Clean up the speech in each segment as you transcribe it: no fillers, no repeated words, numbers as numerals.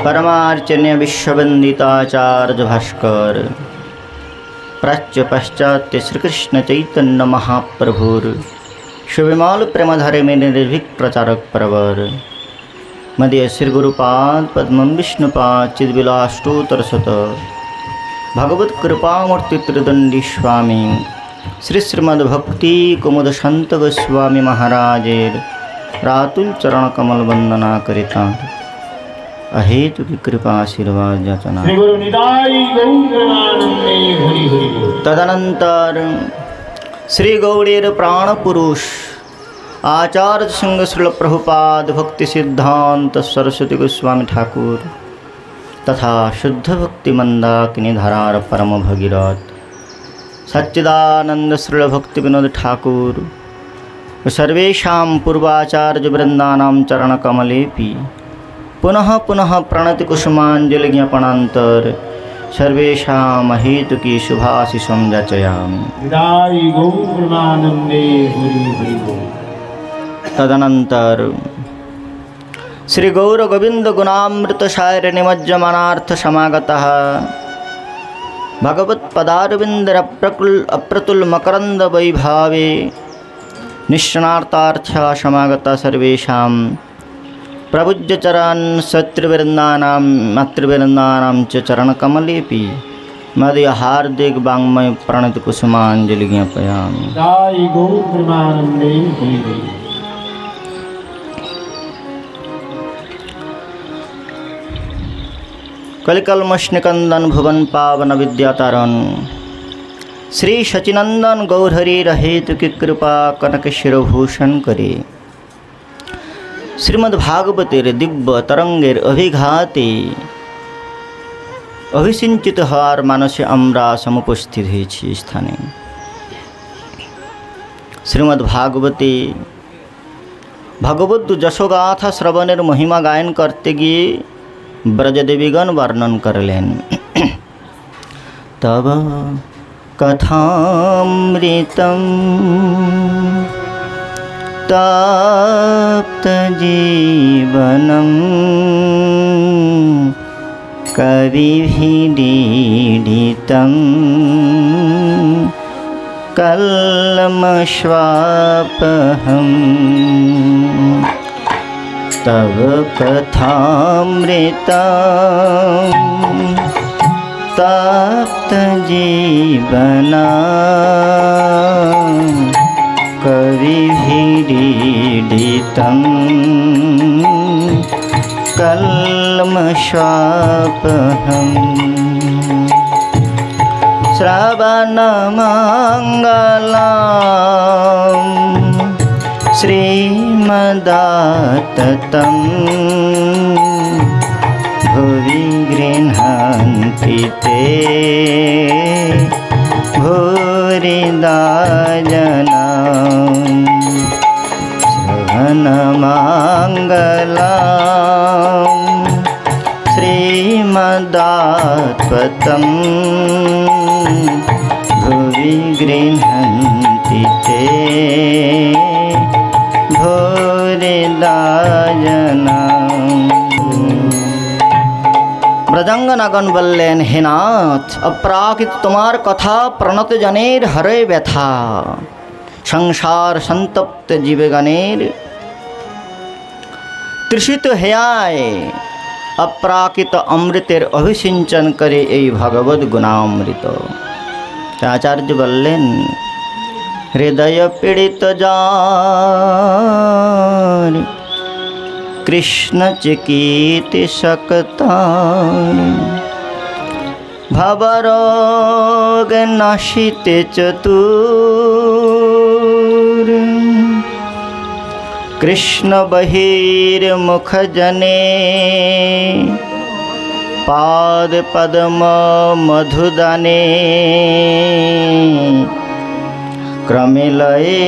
परमार्चन्य विश्ववंदिताचार्य भास्कर प्राच्य पाश्चात्य श्रीकृष्ण चैतन्य महाप्रभुर शुभिमाल प्रेमधारे में निर्भीक प्रचारक प्रवर मध्य श्री गुरुपाद पद्म विष्णुपाद चिद्विलाष्टोत्तरशत भगवत कृपामूर्ति त्रिदंडी स्वामी श्री श्रीमद्भक्ति कुमुद संत गोस्वामी महाराजेर रातुल चरण कमल वंदना करिता अहेतु की कृपा आशीर्वाद याचना। तदनंतर श्री गौड़ीर प्राण पुरुष आचार्य सिंह श्रील प्रभुपाद भक्ति सिद्धांत सरस्वती गोस्वामी ठाकुर तथा शुद्ध भक्ति मंदाकिनी धरार परम भगीरथ सच्चिदानंद श्रील भक्ति विनोद ठाकुर सर्वेषां पूर्वाचार्य वृंदानां चरण कमलेपि पुनः पुनः प्रणति कुसुमांजलि ज्ञापनांतर सर्वेषां हेतुकी शुभाशिषं याचयामि। तदनंतर श्री गौर गोविंद गुणामृत सायर निमज्जमानार्थ समागतः भगवत पदारविंद अप्रतुल मकरंद वैभावे निष्णार्थार्थ समागता सर्वेषां प्रभुज्य चरण शत्रुवृंदानां मातृवृंदानां च चरणकमलेपि मदीय हार्दिक वाङ्मय प्रणति कुसुमांजलि ज्ञापयामि। कलिकल्मषनिकंदन भुवन पावन विद्यातारण श्री शचिनंदन गौरहरि हेतु की कृपा कनक शिरोभूषण करे श्रीमद्भागवतेर दिव्य तरंगेर अभिघाते अभिसिंचित हওয়ার मानसे আমরা समुपस्थित হয়েছি স্থানে। श्रीमद्भागवते भगवत जशोगाथा श्रवणेर महिमा गायन करते गिए ब्रजदेवीगण वर्णन करलेन। तब कथामृतं तप्त जीवनं कविभिरीडितं कल्मषापहम् तव कथामृतं तप्त जीवना कविभिरीडितं कल्मषापहम् श्रवणमङ्गलं श्रीमदाततं भुवि गृह्णन्ति ते भूरिदा जना। श्रवणमङ्गलं श्रीमदाततं भुवि गृह्णन्ति ते भूरिदा जना। ब्रजंगनागन बल्लेन हे नाथ अप्राकृत तुम्हार कथा प्रणत जनेर हरे व्यथा संसार संतप्त जीवगणेर तृषित हेयाय अप्राकृत अमृतेर अभिसिंचन करे এই भगवद गुणामृत। आचार्य बल्लेन हृदय पीड़ित जार कृष्ण चिकीति सकतानि भवरोग नाशिते चतुर कृष्ण बहिर्मुख जने पाद पद्म मधुदाने क्रमिलये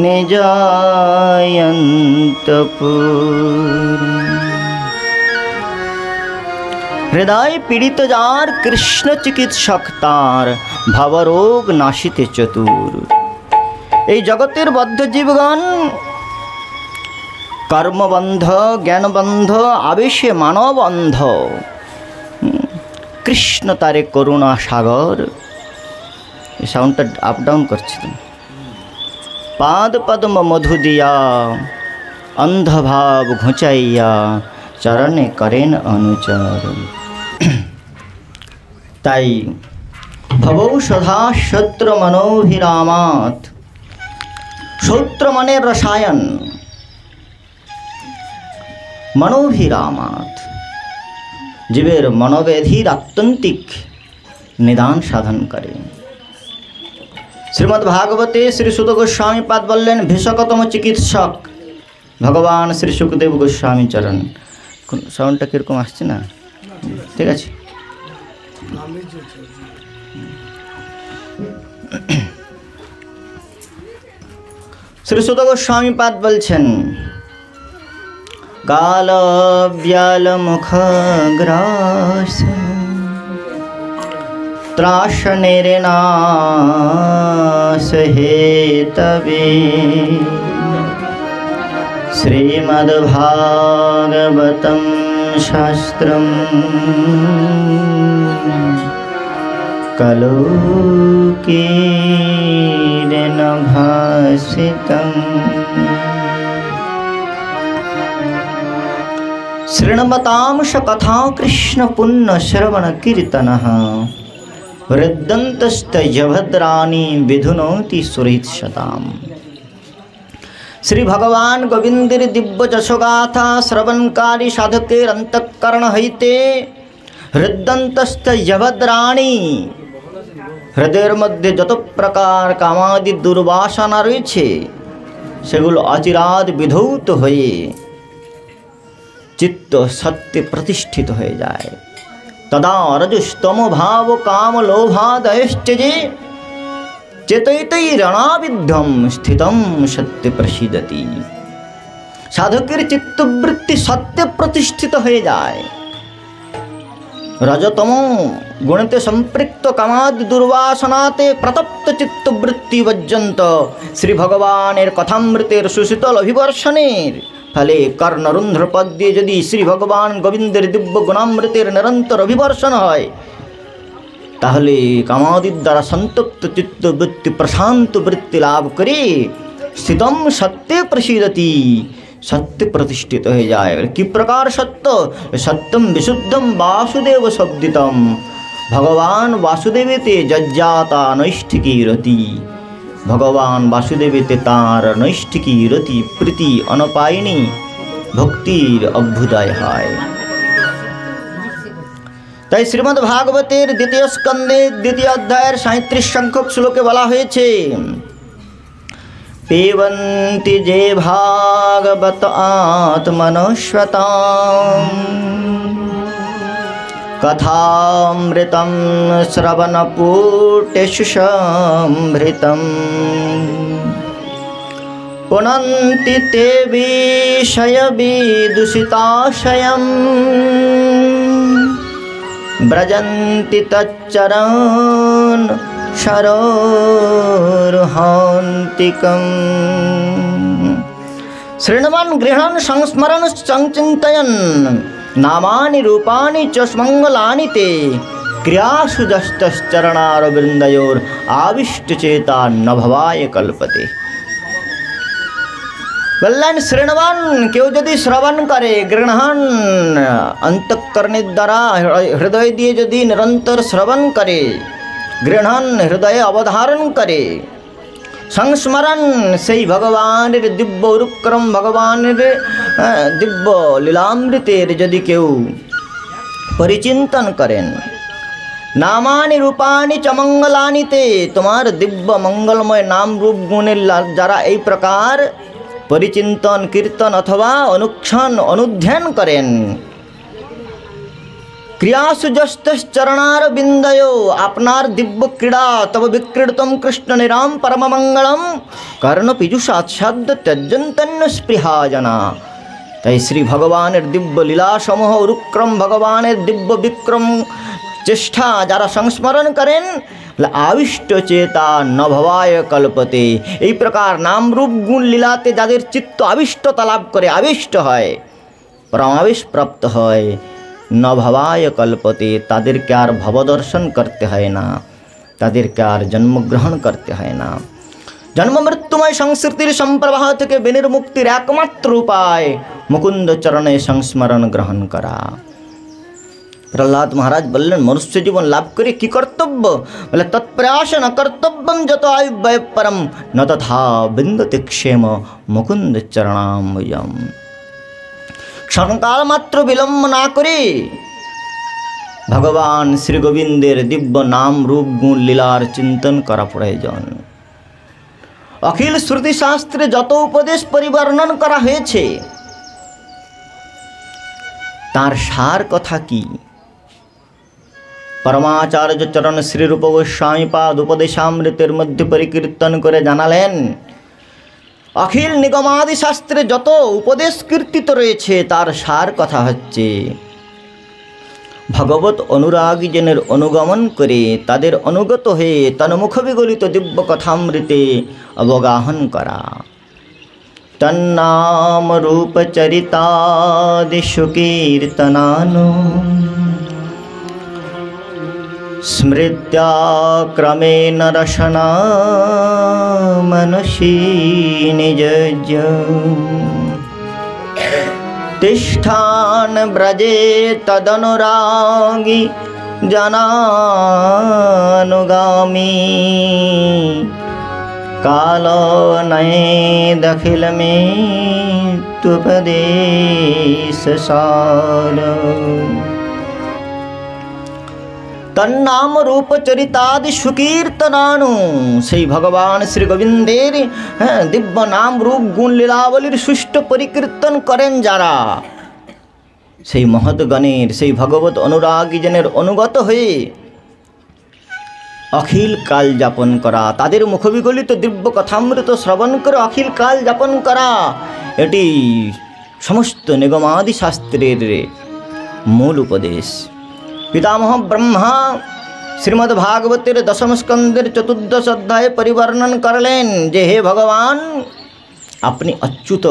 निजायन्तपुर। हृदय पीड़ित जार कृष्ण चिकित्सक तार भवरोग नाशिते चतुर। এই জগতের বদ্ধ জীবগণ কর্মবন্ধ, জ্ঞানবন্ধ, আবেশে মানবন্ধ, কৃষ্ণ তারে করুণা সাগর। এই সাউন্ডটা আপ ডাউন করছি। পাদ পদ্ম মধু দিয়া, অন্ধভাব ঘুচাইয়া, চরণে করেন অনুচর। তাই ভবৌষধা শত্রু মনোভিরামাত, শত্রু মনের রসায়ন, মনোভিরামাত, জীবের মনোব্যাধির আত্যন্তিক নিদান সাধন করে। শ্রীমদ্ ভাগবতে শ্রী সুত গোস্বামী পাদ বললেন, ভীষকতম চিকিৎসক ভগবান শ্রী সুখদেব গোস্বামী চরণ। সাউন্ডটা কীরকম আসছে না? ঠিক আছে। শ্রী সুত গোস্বামী পাদ বলছেন, গাল ব্যাল মুখ গ্রাস ত্রাসনের নাশ হেতবে শ্রীমদ্ভাগবতম শাস্ত্রম কলোকেন ভাসিতম। শৃण्वतां कथा कृष्ण पुण्य श्रवण कीर्तनः वृद्धन्तस्तभद्राणि विधुनोति सुहृत्सताम्। श्री भगवान गोविंदर दिव्य जशोगाथा श्रवणकारी साधकेर अंतःकरण हईते हृदयन्तस्तभद्राणि, हृदयेर मध्य যত प्रकार कामादि दुर्वासना रयेछे सेगुलो अचिराद विधौत हये चित्त सत्य प्रतिष्ठित हो जाए। तदा रजस्तम भाव काम लोभादयश्चे चेतैतैरणाविद्धम स्थितम सत्य प्रसीदति। साधकेर चित्तवृत्ति सत्य प्रतिष्ठित हो जाए। रजतम गुणते संपृक्त कामादि दुर्वासनाते प्रतप्त चित्तवृत्ति पर्यन्त श्री भगवानेर कथामृतेर सुशीतल अभिवर्षणेर फले कर्णरुंध्र पद्ये यदि श्री भगवान गोविंदेर दिव्य गुणामृतेर निरंतर अभिवर्षण है ताहले कामादिर द्वारा संतप्त चित्तवृत्ति प्रशांत वृत्ति लाभ करे स्थितम सत्य प्रसीदति, सत्य प्रतिष्ठित हो जाए। कि प्रकार सत्य? सत्यम विशुद्धम वासुदेव शब्दितम, भगवान वासुदेवेते जज्जाता नैष्ठिकी रति, भगवान वासुदेवेते तार नैष्ठिकी रति प्रीति अनपायिनी भक्तिर अभ्युदय है। তাই শ্রীমদ্ ভাগবতের দ্বিতীয় স্কন্ধে দ্বিতীয় অধ্যায়ের 37 সংখ্যক শ্লোকে বলা হয়েছে, পেবন্তি যে ভাগবত আত্মনস্বতাম कथामृतं श्रवणपूटेषु संभृतं पुनन्ति ते विषयविदूषिताशयम् व्रजन्ति तच्चरण शरोरुहान्तिकम्। शृण्वन् गृह्णन् संस्मरन् संचिन्तयन् नामानि रूपाणि च मंगलानि ते क्रियासु जस्तश्चरणारविन्दयोर आविष्टचेता न भवाय कल्पते। बल्लन श्रृण्वन् केउ यदि श्रवण करे, गृह्णन् अंतःकरण द्वारा हृदय दिए यदि निरंतर श्रवण करे, गृह्णन् हृदय अवधारण करे, संस्मरण से भगवान दिव्य उरुक्रम भगवान दिव्य लीलामृतेर यदि केउ परिचिंतन करें, नामानि रूपाणि च मंगलानि ते, तुम्हार दिव्य मंगलमय नाम रूप गुणेर जारा এই प्रकार परिचिंतन कीर्तन अथवा अनुक्षण अनुध्यान करें, क्रियासु जस्तश्चरणार बिंदयो, आपनार दिव्य क्रीड़ा तब विक्रीडतम कृष्ण निराम परम मंगलम कर्ण पीयूषाच्छाद्य त्यजन्तन्न स्पृहा जना। ताई श्री भगवानेर दिव्य लीला समूह उरुक्रम भगवानेर दिव्य विक्रम चेष्टा जारा संस्मरण करें आविष्ट चेता न भवाय कल्पते। এই প্রকার নাম রূপ গুণ লীলাতে যাদের চিত্ত আবিষ্টতা লাভ করে, আবিষ্ট হয়, পরমাবেশ প্রাপ্ত হয়, ন ভবায় কল্পতে, তাদেরকে আর ভবদর্শন করতে হয় না, তাদেরকে আর জন্মগ্রহণ করতে হয় না। জন্ম মৃত্যুময় সংস্কৃতির সম্প্রবাহ থেকে বিনির্মুক্তির একমাত্র উপায় মুকুন্দ চরণে সংস্মরণ গ্রহণ করা। प्रहलाद महाराज बोलें मनुष्य जीवन लाभ करे कि कर्तव्य, बोले तत्प्रयास न कर्तव्यम जतो आयुव्यय परम न तथा बिंदते क्षेम मुकुंद चरणाम्बुजम। क्षणकाल मात्र विलम्ब ना करे भगवान श्री गोविंदेर दिव्य नाम रूप गुण लीलार चिंतन करा प्रयोजन। अखिल श्रुति शास्त्रे যত उपदेश परिवर्णन करा হয়েছে तार सार कथा की परमाचार्य चरण श्री रूप गोस्वामी पाद उपदेशामृतेर मध्य परिकीर्तन करे जानालेन अखिल निगमादि शास्त्रे যত उपदेश कीर्तित रयेछे तार सार कथा हच्छे भगवत अनुरागी जनेर अनुगमन करे तादेर अनुगत हये तन्मुख विगलित दिव्य कथामृते अवगाहन करा। तन्नाम रूप चरितादिषु कीर्तनानु स्मृत्या क्रमेण रशना मनसि निजज्य तिष्ठान ब्रजे तदनुरागी जनानुगामी कालो नये दखिल में तुपदेश सार। तन्नाम रूप चरितादि सुकीर्तनानु সেই भगवान श्री गोविंदेर दिव्य नाम रूप गुण लीलावलीर सुष्ट परिकीर्तन करें जारा সেই महतगणेर সেই भगवत अनुरागी जनेर अनुगत हये अखिल काल যাপন करा तादेर मुखविगलित दिव्य कथामृत श्रवण करे अखिल काल যাপন करा एटी समस्त निगमादि शास्त्रेर मूल उपदेश। पितामह ब्रह्मा श्रीमद्भागवतेर दशम स्कंदेर चतुर्दश अध्याय परिवर्णन करलें जे हे भगवान अपनी अच्युत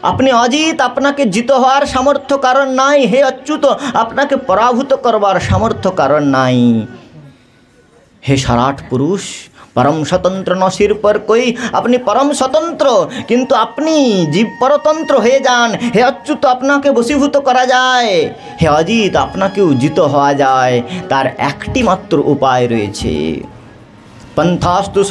अपनी अजित आपनाके जित हওয়ার सामर्थ्य कारण नाई। हे अच्युत आपनाके पराभूत करवार सामर्थ्य कारण नाई। हे सराट पुरुष परम स्वतंत्र न सिर पर कोई अपनी परम स्वतंत्र किंतु अपनी जीव परतंत्र हो जान। हे अच्युत आपनाके बशीभूत करा जाए, हे अजित आपनाके जित हওয়া যায় तार एकटी मात्र उपाय रयेछे। पंथास्तु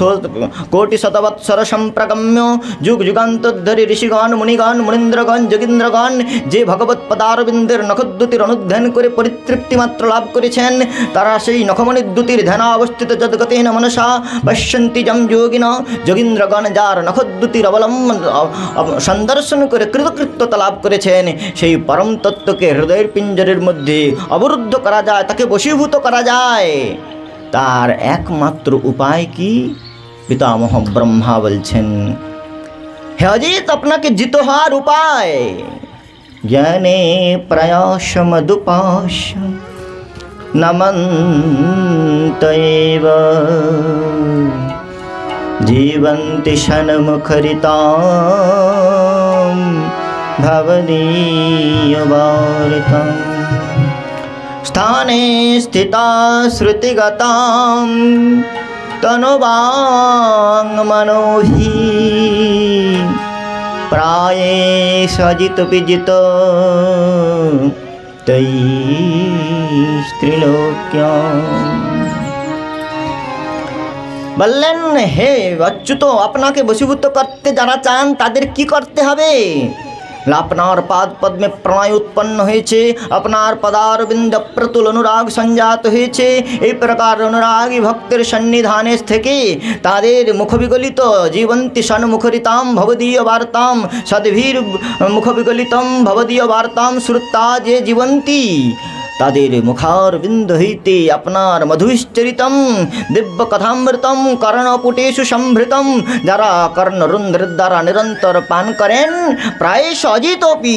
कोटि शतवत्सर सम्प्रगम्य जुग जुगान्तोद्धरी ऋषिगण मुनिगण मुनीन्द्रगण जोगीन्द्रगण जे भगवत पदारविंदेर नखद्युतिर अनुध्यान करे परितृप्ति मात्र लाभ करेछेन तारा सेई नखमणिद्युतिर ध्यानावस्थित यद्गतेन मनसा पश्यन्ति जं योगिन जोगीन्द्रगण जार नखद्युतिर अवलम्बन सन्दर्शन करे कृतकृत्यता लाभ करेछेन सेई परम तत्त्वके हृदयेर पिंजरेर मध्ये अवरुद्ध करा जाय, ताके बशीभूत करा जाय। तार एकमात्र उपाय की पितामह ब्रह्मा बोलছেন हे अजित आपनाके जित हওয়ার उपाय ज्ञाने प्रयास मदुपाश नमन्त एव जीवन्ति षण्मुखरितां भवदीयवारिताम् स्थाने स्थिता श्रुतिगतां तनुवांग मनोहि प्रायेष अजित विजित तैस्त्रिलोक्याम्। বললেন হে অচ্যুত আপনাকে বশীভূত করতে যারা চান তাদের কি করতে হবে? अपनार पाद पद्मे प्रणय उत्पन्न होयेछे, अपनार पदारविंद प्रतुल अनुराग संजात होयेछे। এই प्रकार अनुरागी भक्तेर सन्निधाने থেকে তাদের मुखविगलित जीवन्ति षण्मुखरितां भवदीय वार्तां सद्भिर मुखविगलितं भवदीय वार्तां श्रुत्वा जे जीवन्ति तादेर मुखारविंद हईते आपनार मधुश्चरितम दिव्य कथामृतम कर्णपुटेषु संभृतम जारा कर्णरुंध्र द्वारा निरंतर पान करें प्रायश अजितोपि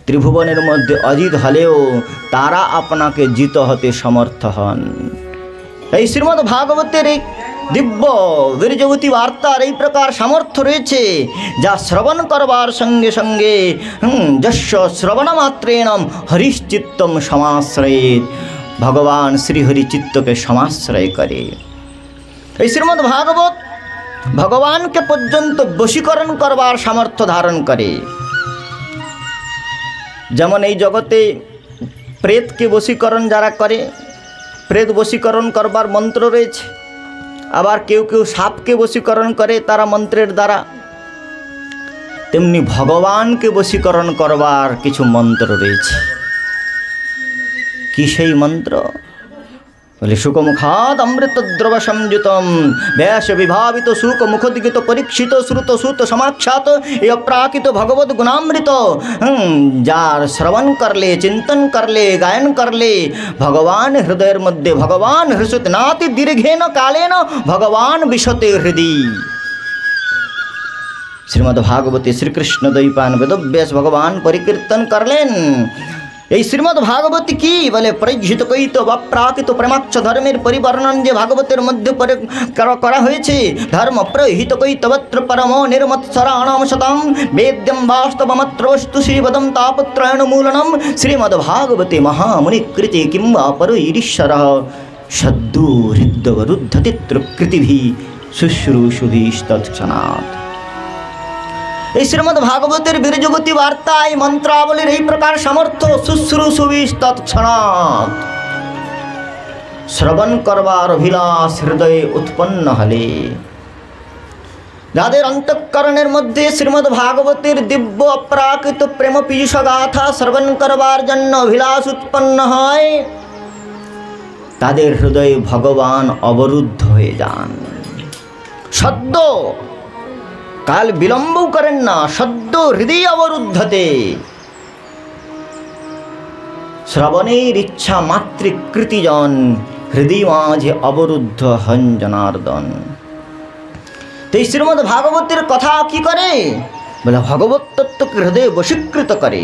त्रिभुवनेर मध्य अजित हलेओ तारा आपनाके जित हते समर्थ हन। এই শ্রীমদ্ ভাগবতের এই দিব্য বীর্যবতী বার্তার এই প্রকার সামর্থ্য রয়েছে, যা শ্রবণ করবার সঙ্গে সঙ্গে যস্য শ্রবণ মাত্রেণ হরিশ্চিত্তম সমাশ্রয়েৎ, ভগবান শ্রীহরি চিত্তকে সমাশ্রয় করে। এই শ্রীমদ্ ভাগবত ভগবানকে পর্যন্ত বশীকরণ করবার সামর্থ্য ধারণ করে। যেমন এই জগতে প্রেতকে বশীকরণ যারা করে, প্রেত বশীকরণ করবার মন্ত্র রয়েছে। আবার কেউ কেউ সাপকে বশীকরণ করে তারা মন্ত্রের দ্বারা। তেমনি ভগবানকে বশীকরণ করবার কিছু মন্ত্র রয়েছে। কি সেই মন্ত্র? বলে শুকমুখাদ অমৃত দ্রব সংযুতম ব্যাস বিভাবিত শুকমুখোদ্গীত পরীক্ষিত শ্রুত সুত সমাখ্যাত এই অপ্রাকৃত ভগবত গুণামৃত, যার শ্রবণ করলে, চিন্তন করলে, গায়ন করলে ভগবান হৃদয়ের মধ্যে ভগবান হৃষত নাতি দীর্ঘেন কালেন ভগবান বিশতে হৃদি। শ্রীমদ্ ভাগবতী শ্রীকৃষ্ণ দ্বৈপায়ন বেদব্যাস ভগবান পরিকীর্তন করলেন। এই শ্রীমদ্ ভাগবতী কি বলে? প্রজ্জিত কৈত বা প্রাকৃত প্রেমাক্ষ ধর্মের পরিবর্ণন যে ভাগবতের মধ্যে করা হয়েছে। ধর্ম প্রহিত কৈতবত্র পরম নির্মৎসরাণাম শতম বেদ্যম বাস্তবমত্র বস্তু শ্রীবদম তাপত্রায়ণ মূলনম শ্রীমদ্ ভাগবতে মহামুনিকৃতে কিংবা পরৈরীশ্বর সদ্দু হৃদ্যবরুদ্ধতি ত্রকৃতিভি শুশ্রূষুভিস্তৎক্ষণাৎ। এই শ্রীমদ্ ভাগবতের বীর্যবতী বার্তায় মন্ত্রাবলীর এই প্রকার সামর্থ্য শুশ্রূষুভিস্তৎক্ষণাৎ। শ্রবণ করবার অভিলাষ হৃদয়ে উৎপন্ন হলে, যাদের অন্তঃকরণের মধ্যে শ্রীমদ্ ভাগবতের দিব্য অপ্রাকৃত প্রেম পীযুষ গাথা শ্রবণ করবার জন্য অভিলাষ উৎপন্ন হয়, তাদের হৃদয়ে ভগবান অবরুদ্ধ হয়ে যান। সদ্য, কাল বিলম্বও করেন না, সদ্য হৃদয় অবরুদ্ধতে। শ্রবণের ইচ্ছা মাতৃকৃতিজন হৃদয় মাঝে অবরুদ্ধ হন জনার্দন। তো এই শ্রীমদ্ ভাগবতের কথা কি করে? বলে ভগবত তত্ত্বকে হৃদয়ে বশীকৃত করে।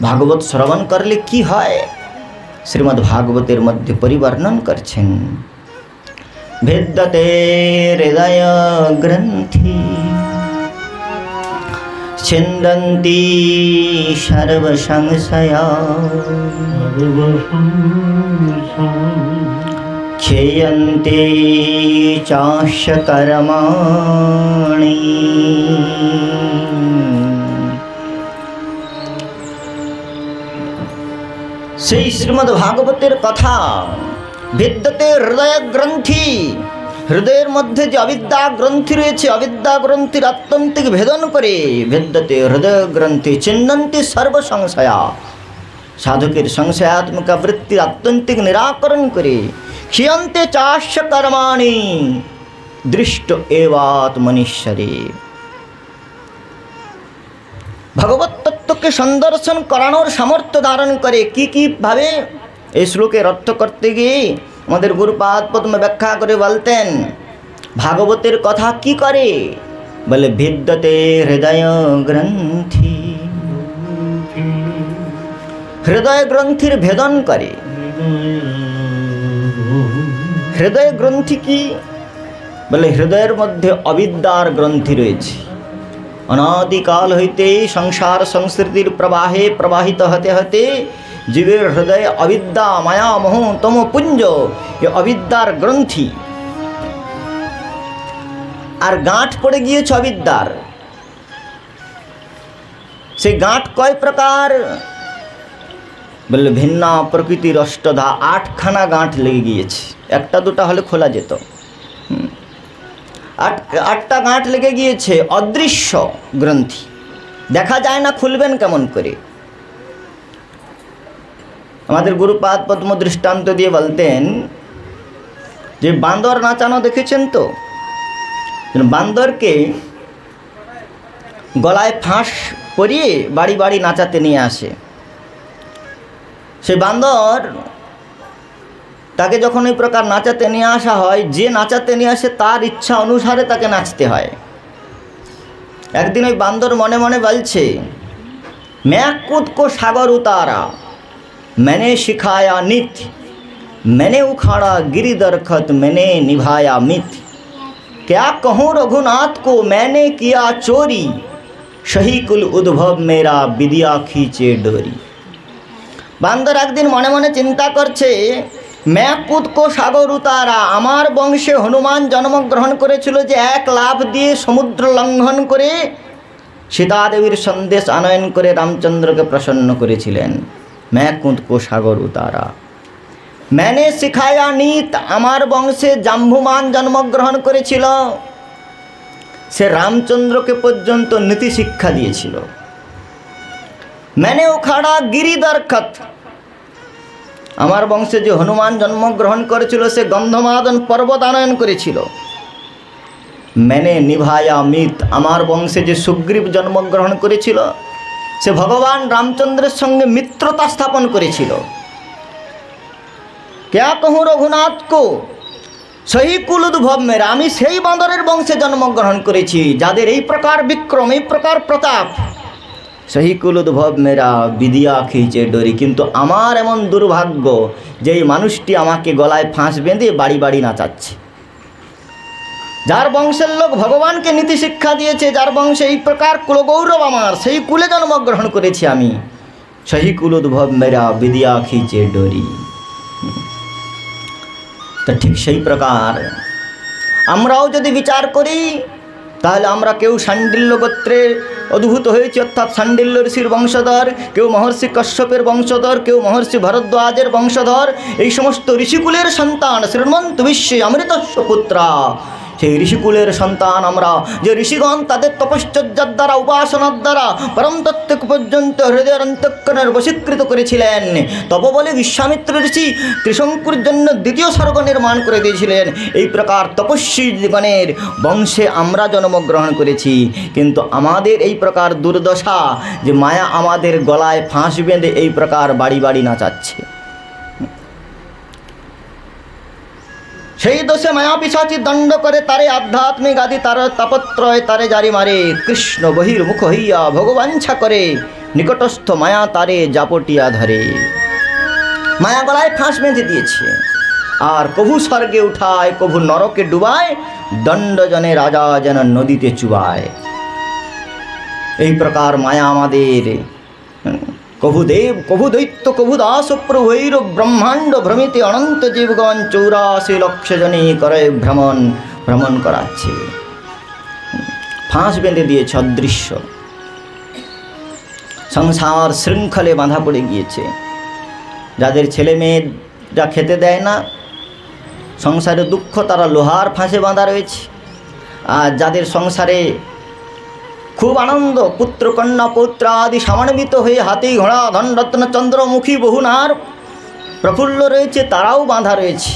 ভাগবত শ্রবণ করলে কি হয় শ্রীমদ্ ভাগবতের মধ্যে পরিবর্ণন করছেন। भेद्यते हृदय ग्रंथि छिन्दन्ति सर्वसंशया क्षयन्ते चास्य कर्माणि। সেই শ্রীমদ্ ভাগবতের কথা ভিদ্যতে হৃদয় গ্রন্থি, হৃদয়ের মধ্যে যে অবিদ্যা গ্রন্থি রয়েছে, অবিদ্যা গ্রন্থির আত্যন্তিক ভেদন করে ভিদ্যতে হৃদয় গ্রন্থি চিন্নন্তি সর্বসংশয়া, সাধকের সংশয়াত্মক বৃত্তির আত্যন্তিক নিরাকরণ করে ক্ষিয়ন্তে চাস্য কর্মাণি দৃষ্ট এবাত্মনীশ্বরে। ভগবত তত্ত্বকে সন্দর্শন করানোর সামর্থ্য ধারণ করে। কি ভাবে? এই শ্লোকের অর্থ করতে গিয়ে আমাদের গুরুপাদ পদ্ম ব্যাখ্যা করে বলতেন, ভাগবতের কথা কি করে? বলে ভিদ্যতে হৃদয় গ্রন্থি, হৃদয় গ্রন্থির ভেদন করে। হৃদয় গ্রন্থি কি? বলে হৃদয়ের মধ্যে অবিদ্যার গ্রন্থি রয়েছে। অনাদিকাল হইতে সংসার সংস্কৃতির প্রবাহে প্রবাহিত হতে হতে জীবের হৃদয়ে অবিদ্যা মায়া মোহ তম পুঞ্জ, এ অবিদ্যার গ্রন্থি আর গাঁঠ পড়ে গিয়েছে অবিদ্যার। সেই গাঁঠ কয় প্রকার? বললে ভিন্না প্রকৃতির অষ্টধা, 8খানা গাঁঠ লেগে গিয়েছে। একটা দুটা হলে খোলা যেত, 8টা গাঁঠ লেগে গিয়েছে। অদৃশ্য গ্রন্থি, দেখা যায় না, খুলবেন কেমন করে? আমাদের গুরুপাদ পদ্ম দৃষ্টান্ত দিয়ে বলতেন যে বান্দর নাচানো দেখেছেন তো? বান্দরকে গলায় ফাঁস পরিয়ে বাড়ি বাড়ি নাচাতে নিয়ে আসে। সেই বান্দর তাকে যখন এই প্রকার নাচাতে নিয়ে আসা হয়, যে নাচাতে নিয়ে আসে তার ইচ্ছা অনুসারে তাকে নাচতে হয়। একদিন ওই বান্দর মনে মনে বলছে, मैं कूद को सागर उतारा, मैंने सिखाया नित्य मैंने उखाड़ा गिरि दरखत, मैंने निभाया मित। क्या कहूँ रघुनाथ को, मैंने किया चोरी, सही कुल उद्भव मेरा, विद्या खींचे डोरी। बांदर একদিন মনে মনে চিন্তা করছে, মেঘকুদ কো সাগর উতারা, আমার বংশে হনুমান জন্মগ্রহণ করেছিল যে এক লাফ দিয়ে সমুদ্র লঙ্ঘন করে সীতা দেবীর সন্দেশ আনয়ন করে রামচন্দ্রকে প্রসন্ন করেছিলেন। মেঘকুদ কো সাগর উতারা, मैंने सिखाया नीत, আমার বংশে জাম্বুমান জন্মগ্রহণ করেছিল, সে রামচন্দ্রকে পর্যন্ত নীতি শিক্ষা দিয়েছিল। मैंने उखाड़ा गिरि दरखत, আমার বংশে যে হনুমান জন্মগ্রহণ করেছিল সে গন্ধমাদন পর্বত আনয়ন করেছিল। मैंने निभाया मित, আমার বংশে যে সুগ্রীব জন্মগ্রহণ করেছিল সে ভগবান রামচন্দ্রের সঙ্গে মিত্রতা স্থাপন করেছিল। क्या कहूँ रघुनाथ को, सही कुल उद्भव मेरा, আমি সেই বাঁদরের বংশে জন্মগ্রহণ করেছি যাদের এই প্রকার বিক্রম, এই প্রকার প্রতাপ। সহি কুল উদ্ভব মেরা, বিদ্যা খিচে ডরি, কিন্তু আমার এমন দুর্ভাগ্য যে এই মানুষটি আমাকে গলায় ফাঁস বেঁধে বাড়ি বাড়ি নাচাচ্ছে। যার বংশের লোক ভগবানকে নীতি শিক্ষা দিয়েছে, যার বংশে এই প্রকার কুলগৌরব আমার, সেই কুলে জন্মগ্রহণ করেছি আমি। সহি কুল উদ্ভব মেরা, বিদ্যা খিচে ডরি। তো ঠিক সেই প্রকার আমরাও যদি বিচার করি তাহলে আমরা কেউ শাণ্ডিল্য গোত্রে উদ্ভূত হয়েছি, অর্থাৎ শাণ্ডিল্য ঋষির বংশধর, কেউ মহর্ষি কশ্যপের বংশধর, কেউ মহর্ষি ভরদ্বাজের বংশধর, এই সমস্ত ঋষিকুলের সন্তান। শ্রীমন্ত বিশ্বে অমৃতস্য পুত্রা, সেই ঋষিকুলের সন্তান আমরা, যে ঋষিগণ তাদের তপশ্চর্যার দ্বারা, উপাসনার দ্বারা পরম তত্ত্ব পর্যন্ত হৃদয়ের অন্তঃকরণের বশীকৃত করেছিলেন। তব বলে বিশ্বামিত্র ঋষি ত্রিশঙ্কুর জন্য দ্বিতীয় স্বর্গ নির্মাণ করে দিয়েছিলেন। এই প্রকার তপস্বীগণের বংশে আমরা জন্মগ্রহণ করেছি, কিন্তু আমাদের এই প্রকার দুর্দশা যে মায়া আমাদের গলায় ফাঁস বেঁধে এই প্রকার বাড়ি বাড়ি নাচাচ্ছে। সেই দোষে মায়া পিশাচি দণ্ড করে তারে আধ্যাত্মিক আদি তার তাপত্রয় তারে জারি মারে। কৃষ্ণ বহির্মুখ হইয়া ভগবাঞ্ছা করে, নিকটস্থ মায়া তারে জাপটিয়া ধরে। মায়া গলায় ফাঁস বেঁধে দিয়েছে, আর কভু স্বর্গে উঠায়, কভু নরকে ডুবায়, দণ্ডজনে রাজা যেন নদীতে চুবায়। এই প্রকার মায়া আমাদের কভু দেব, কভু দৈত্য, কভু দাস প্রভৈর ব্রহ্মাণ্ড ভ্রমিতে অনন্ত জীবগণ 84 লক্ষ জনে করে ভ্রমণ করাচ্ছে। ফাঁস বেঁধে দিয়েছে অদৃশ্য। সংসার শৃঙ্খলে বাঁধা পড়ে গিয়েছে। যাদের ছেলে মেয়েরা খেতে দেয় না, সংসারে দুঃখ, তারা লোহার ফাঁসে বাঁধা রয়েছে। আর যাদের সংসারে খুব আনন্দ, পুত্র কন্যা পৌত্র আদি সমান্বিত হয়ে হাতি ঘোড়া ধনরত্ন চন্দ্রমুখী বহুনার প্রফুল্ল রয়েছে, তারাও বাঁধা রয়েছে,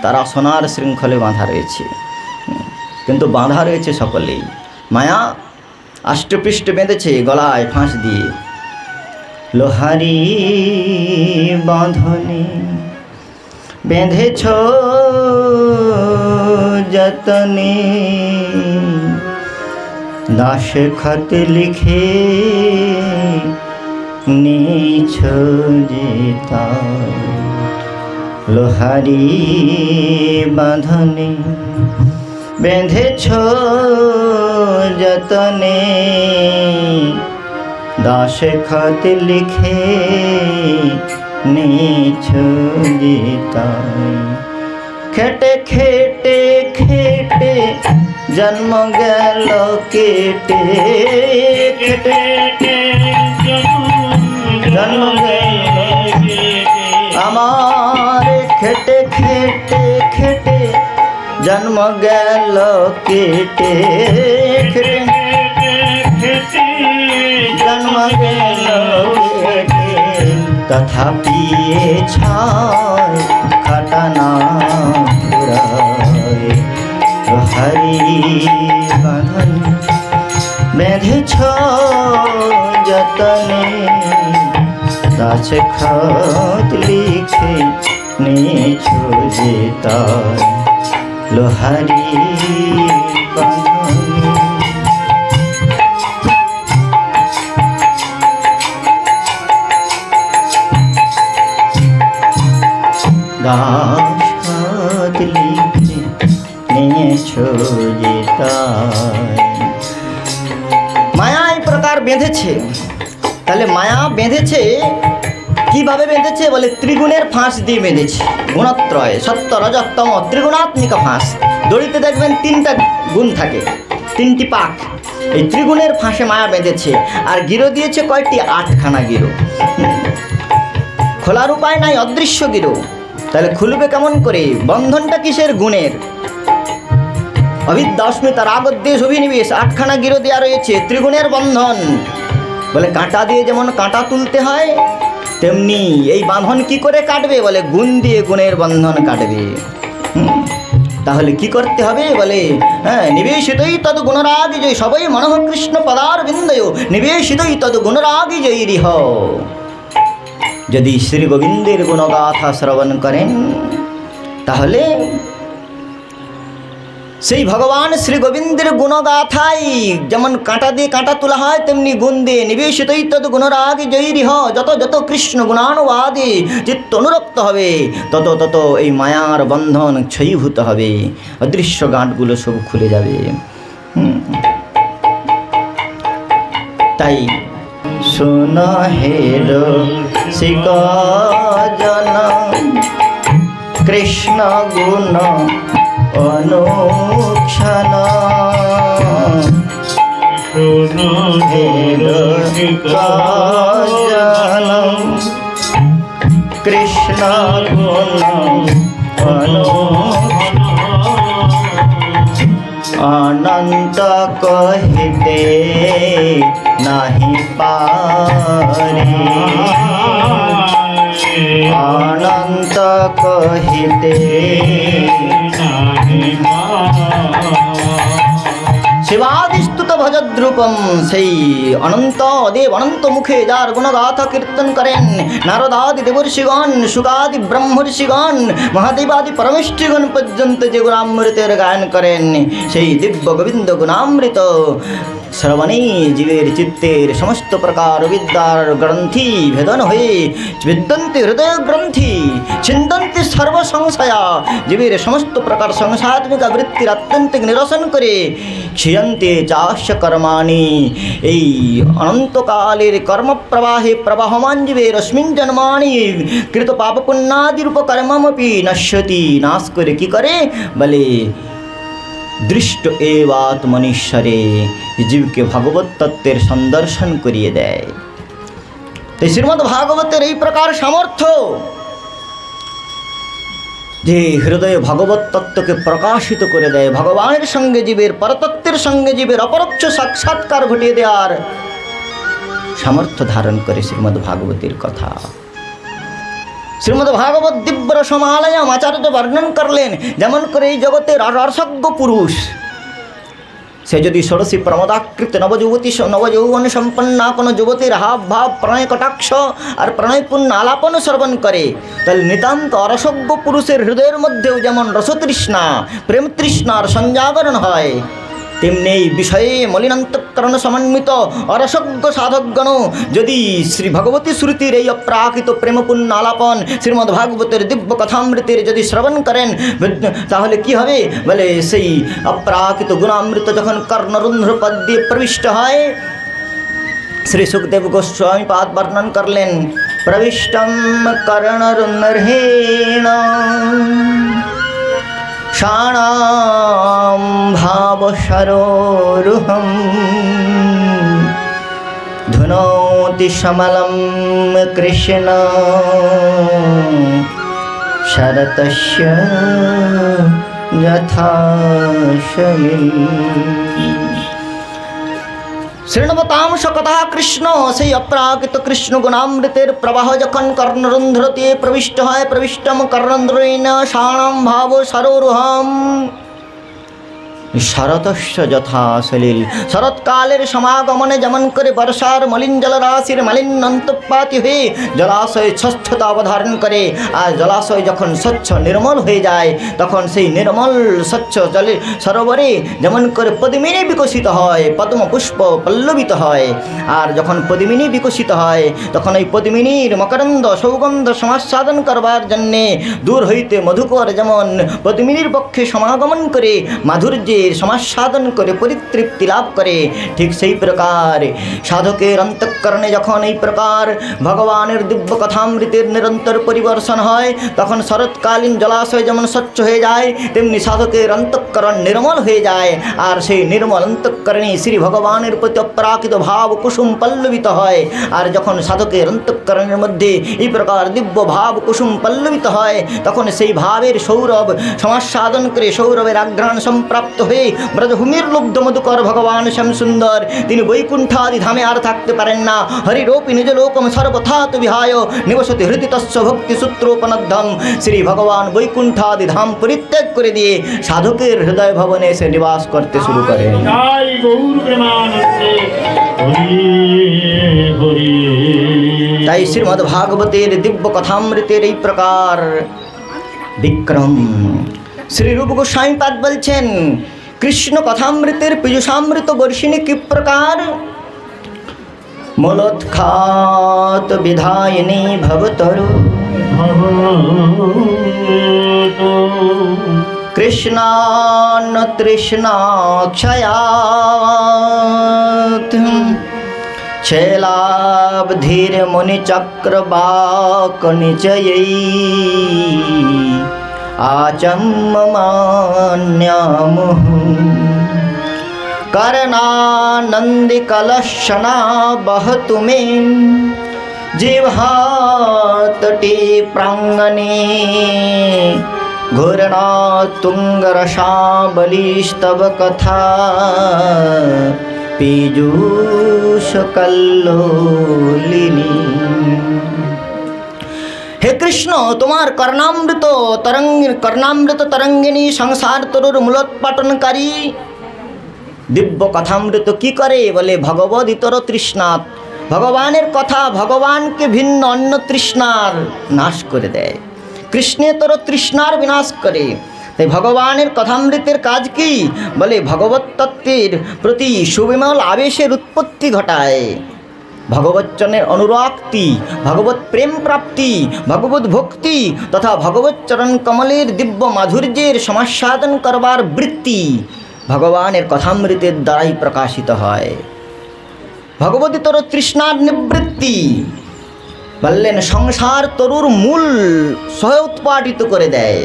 তারা সোনার শৃঙ্খলে বাঁধা রয়েছে। কিন্তু বাঁধা রয়েছে সকলেই। মায়া আষ্টপৃষ্ঠ বেঁধেছে গলায় ফাঁস দিয়ে। লোহারি বাঁধনে বেঁধেছ যতনে, দাসে খত লিখে নিছ যেতা। লোহারি বাঁধনে বেঁধেছ যতনে, দাসে খত লিখে নিছ যেতা। খেটে খেটে খেটে জন্ম গেল কেটে, খেটে জন্ম গেল আমার, খেটে খেটে খেটে জন্ম গেল কেটে, খেটে জন্ম গেল কেটে। তথাপি ছায় খাটানা পুরায়। লোহারি বাঁধন বেঁধেছ যতনে, দাসে খত লিখে নিছ যেতা। লোহারি বাঁধন। ঘাস লিখে নিয়েছো যে তাই। মায়া এই প্রকার বেঁধেছে। তাহলে মায়া বেঁধেছে কিভাবে বেঁধেছে বলে ত্রিগুণের ফাঁস দিয়ে বেঁধেছে। গুণত্রয় সত্য রজতম ত্রিগুণাত্মিকা ফাঁস। দড়িতে দেখবেন 3টা গুণ থাকে, 3টি পাক। এই ত্রিগুণের ফাঁসে মায়া বেঁধেছে। আর গিরো দিয়েছে কয়টি? 8খানা গিরো। খোলার উপায় নাই, অদৃশ্য গিরো। তাহলে খুলবে কেমন করে? বন্ধনটা কিসের? গুণের। অবিদ্যা অস্মিতা রাগদ্বেষ অভিনিবেশ 8খানা গিরো দেওয়া রয়েছে, ত্রিগুণের বন্ধন। বলে কাঁটা দিয়ে যেমন কাঁটা তুলতে হয়, তেমনি এই বাঁধন কি করে কাটবে? বলে গুণ দিয়ে গুণের বন্ধন কাটবে। তাহলে কি করতে হবে? বলে নিবেশিতই তদ গুণরাগি জয়, সবাই মনঃ কৃষ্ণ পদার বিন্দয় নিবেশিতই তদ গুণরাগি জয় রিহ। যদি শ্রী গোবিন্দের গুণগাথা শ্রবণ করেন, তাহলে সেই ভগবান শ্রী গোবিন্দের গুণগাথাই যেমন কাঁটা দিয়ে কাঁটা তোলা হয়, তেমনি গুণ দিয়ে নিবেশিতই তদ গুণরাগি জয়রিহ। যত যত কৃষ্ণ গুণানুবাদে চিত্ত অনুরক্ত হবে, তত তত এই মায়ার বন্ধন ক্ষয়ীভূত হবে, অদৃশ্য গাঁটগুলো সব খুলে যাবে। তাই শুন হে রসিক জন কৃষ্ণ গুণ অনুক্ষণ, শুনো হে রসিক জন কৃষ্ণ গুণ অনুক্ষণ, অনন্ত কহিতে নাহি পারে, অনন্ত কহিতে শিবাদিস্তুত ভজদ্রূপম। সেই অনন্ত দেব অনন্ত মুখে যার গুণগাথা কীর্তন করেন নারদাদি দেবর্ষিগণ, শুকাদি ব্রহ্মর্ষিগণ, মহাদেবাদি পরমেষ্ঠিগণ পর্যন্ত যে গুণামৃতের গায়ন করেন, সেই দিব্য গোবিন্দ গুণামৃত শ্রবণেই জীবের চিত্তের সমস্ত প্রকার বিদ্যার গ্রন্থি ভেদন হয়ে বিদ্যন্তে হৃদয় গ্রন্থি, ছিন্দন্তি সর্বসংশয়া। জীবের সমস্ত প্রকার সংসারাত্মিকা বৃত্তির আত্যন্তিক নিরসন করে ক্ষীয়ন্তে চাস্য কর্মাণি। এই অনন্তকালের কর্মপ্রবাহে প্রবাহমান জীবের অস্মিন জন্মানি কৃত পাপ পুণ্যাদিরূপ কর্মমপি নশ্যতি। নাশ করে কি করে? বলে দৃষ্ট এবাত্মনীশ্বরে, জীবকে ভগবত তত্ত্বের সন্দর্শন করিয়ে দেয়। তাই শ্রীমদ্ ভাগবতের এই প্রকার সামর্থ্য যে হৃদয়ে ভগবত তত্ত্বকে প্রকাশিত করে দেয়, ভগবানের সঙ্গে জীবের, পরতত্ত্বের সঙ্গে জীবের অপরোক্ষ সাক্ষাৎকার ঘটিয়ে দেওয়ার সামর্থ্য ধারণ করে শ্রীমদ্ ভাগবতের কথা। শ্রীমদ্ ভাগবত দিব্য রসমালয়ম আচার্য বর্ণন করলেন, যেমন করে এই জগতের রসজ্ঞ পুরুষ, সে যদি ষোড়শী প্রমদাকৃত নবযৌবন সম্পন্না কোনো যুবতীর হাব ভাব প্রণয় কটাক্ষ আর প্রণয়পূর্ণ আলাপন শ্রবণ করে, তাহলে নিতান্ত অরসজ্ঞ পুরুষের হৃদয়ের মধ্যেও যেমন রসতৃষ্ণা প্রেম তৃষ্ণার সঞ্জাগরণ হয়, তেমনি এই বিষয়ে মলিনান্তকরণ সমন্বিত অরসজ্ঞ সাধকগণ যদি শ্রী ভগবতী শ্রুতির এই অপ্রাকৃত প্রেমপূর্ণ আলাপন শ্রীমদ্ ভাগবতের দিব্য কথামৃতের যদি শ্রবণ করেন, তাহলে কি হবে? বলে সেই অপ্রাকৃত গুণামৃত যখন কর্ণরুন্ধ্র পদ দিয়ে প্রবিষ্ট হয়, শ্রী সুখদেব গোস্বামী পাদ বর্ণন করলেন, প্রবিষ্টম কর্ণরুন্ধ্রেণ শাণাম ভাবসরোরুহম ধুনোতি সমলম কৃষ্ণ শরতস্য যথা শমিল। শৃণবতাম সকথা কৃষ্ণ, সেই অপ্রাকৃত কৃষ্ণ গুণামৃতের প্রবাহ যখন কর্ণরন্ধ্র দিয়ে প্রবিষ্ট হয়, প্রবিষ্টম কর্ণরন্ধ্রেণ শাণাম ভাব সরোরুহম, শরতস্য যথা সলিল, শরৎকালের সমাগমনে যেমন করে বর্ষার মলিন জলরাশির মালিন্য অন্তঃপাতি হয়ে জলাশয় স্বচ্ছতা অবধারণ করে, আর জলাশয় যখন স্বচ্ছ নির্মল হয়ে যায় তখন সেই নির্মল স্বচ্ছ জলে সরোবরে যেমন করে পদ্মিনী বিকশিত হয়, পদ্ম পুষ্প পল্লবিত হয়। আর যখন পদ্মিনী বিকশিত হয় তখন ওই পদ্মিনীর মকরন্দ সৌগন্ধ সমাস্বাদন করবার জন্যে দূর হইতে মধুকর যেমন পদ্মিনীর পক্ষে সমাগমন করে মাধুর্যের সমাস্বাদন করে পরিতৃপ্তি লাভ করে, ঠিক সেই প্রকার সাধকের অন্তঃকরণে যখন এই প্রকার ভগবানের দিব্য কথামৃতের নিরন্তর পরিবর্ষণ হয় তখন শরৎকালীন জলাশয় যেমন স্বচ্ছ হয়ে যায় তেমনি সাধকের অন্তঃকরণ নির্মল হয়ে যায়। আর সেই নির্মল অন্তঃকরণে শ্রী ভগবানের প্রতি অপ্রাকৃত ভাব কুসুম পল্লবিত হয়। আর যখন সাধকের অন্তঃকরণের মধ্যে এই প্রকার দিব্য ভাব কুসুম পল্লবিত হয় তখন সেই ভাবের সৌরভ সমাস্বাদন করে সৌরভের আঘ্রাণ সম্প্রাপ্ত হয়ে ব্রজভূমির লুব্ধ মধুকর ভগবান শ্যামসুন্দর তিনি বৈকুণ্ঠাদি ধামে আর থাকতে পারেন না। হরিরূপী নিজ লোকম সর্বথা তু বিহায় নিবসতি হৃদি তস্য ভক্তি সূত্রোপনদ্ধম। শ্রী ভগবান বৈকুণ্ঠাদি ধাম পরিত্যাগ করে দিয়ে সাধকের হৃদয় ভবনে এসে নিবাস করতে শুরু করে। তাই শ্রীমদ্ ভাগবতের দিব্য কথামৃতের এই প্রকার বিক্রম। শ্রী রূপ গোস্বামী পাদ বলছেন কৃষ্ণ কথামৃতের পীযুষামৃত বর্ষিণী কি প্রকার? মূলোৎখাত বিধায়িনী ভবতরু কৃষ্ণান্ন তৃষ্ণাক্ষয়াৎ ছেলাবধীর মুনিচক্রবাক নিচয়ৈ আচম্মান্যামুঃ कर्णानन्दिकलक्षणा बहतु मे जिह्वातटे प्राङ्गणे घूर्णा तुङ्गरसावलीस्तव कथा पीयूषकल्लोलिनी। हे कृष्ण তোমার কর্ণামৃত তরঙ্গিনী সংসার তরুর মূলোৎপাটনকারী দিব্য কথামৃত কি করে? বলে ভগবদ ইতর তৃষ্ণাৎ, ভগবানের কথা ভগবানকে ভিন্ন অন্য তৃষ্ণার নাশ করে দেয়, কৃষ্ণেতর তৃষ্ণার বিনাশ করে। তাই ভগবানের কথামৃতের কাজ কি? বলে ভগবত তত্ত্বের প্রতি সুবিমল আবেশের উৎপত্তি ঘটায়, ভগবচ্চরণের অনুরাক্তি, ভগবত প্রেম প্রাপ্তি, ভগবত ভক্তি তথা ভগবত চরণ কমলের দিব্য মাধুর্যের সমাস্বাদন করবার বৃত্তি ভগবানের কথামৃতের দ্বারাই প্রকাশিত হয়। ভগবতীতর তৃষ্ণার নিবৃত্তি বললেন সংসার তরুর মূল সহ উৎপাটিত করে দেয়।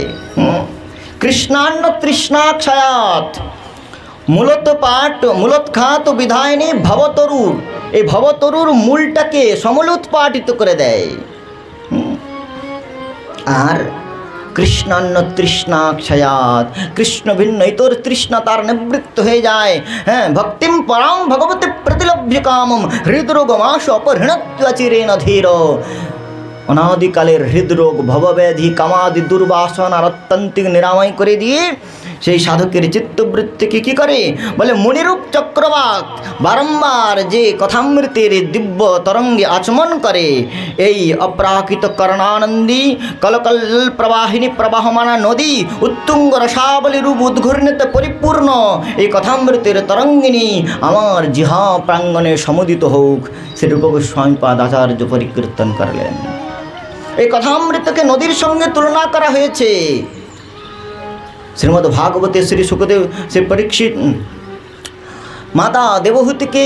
কৃষ্ণান্ন তৃষ্ণাক্ষয়াৎ মূলোৎখাত বিধায়িনী ভবতরুর, এই ভবতরুর মূলটাকে সমূল উৎপাটিত করে দেয়। আর কৃষ্ণান্ন তৃষ্ণাক্ষয়াৎ, কৃষ্ণ ভিন্ন ইতর তৃষ্ণা তার নিবৃত্ত হয়ে যায়। হ্যাঁ, ভক্তিম পরাম ভগবতে প্রতিলভ্য কামম হৃদরোগমাশু অপহৃণত্বচিরেণ ধীর। অনাদিকালের হৃদরোগ ভবব্যাধি কামাদি দুর্বাসনার অত্যন্তিক নিরাময় করে দিয়ে সেই সাধকের চিত্তবৃত্তিকে কী করে? বলে মণিরূপ চক্রবাক বারম্বার যে কথামৃতের দিব্য তরঙ্গে আচমন করে, এই অপ্রাকৃত করণানন্দী কলকল প্রবাহিনী প্রবাহমানা নদী উত্তুঙ্গ রসাবলী রূপ উদ্ঘূর্ণিতে পরিপূর্ণ এই কথামৃতের তরঙ্গিনী আমার জিহা প্রাঙ্গণে সমুদিত হোক। শ্রীরূপ গোস্বামীপাদ আচার্য পরিকীর্তন করলেন। এই কথামৃতকে নদীর সঙ্গে তুলনা করা হয়েছে। শ্রীমদ্ ভাগবতে শ্রী সুখদেব শ্রী পরীক্ষিত মাতা দেবহূতিকে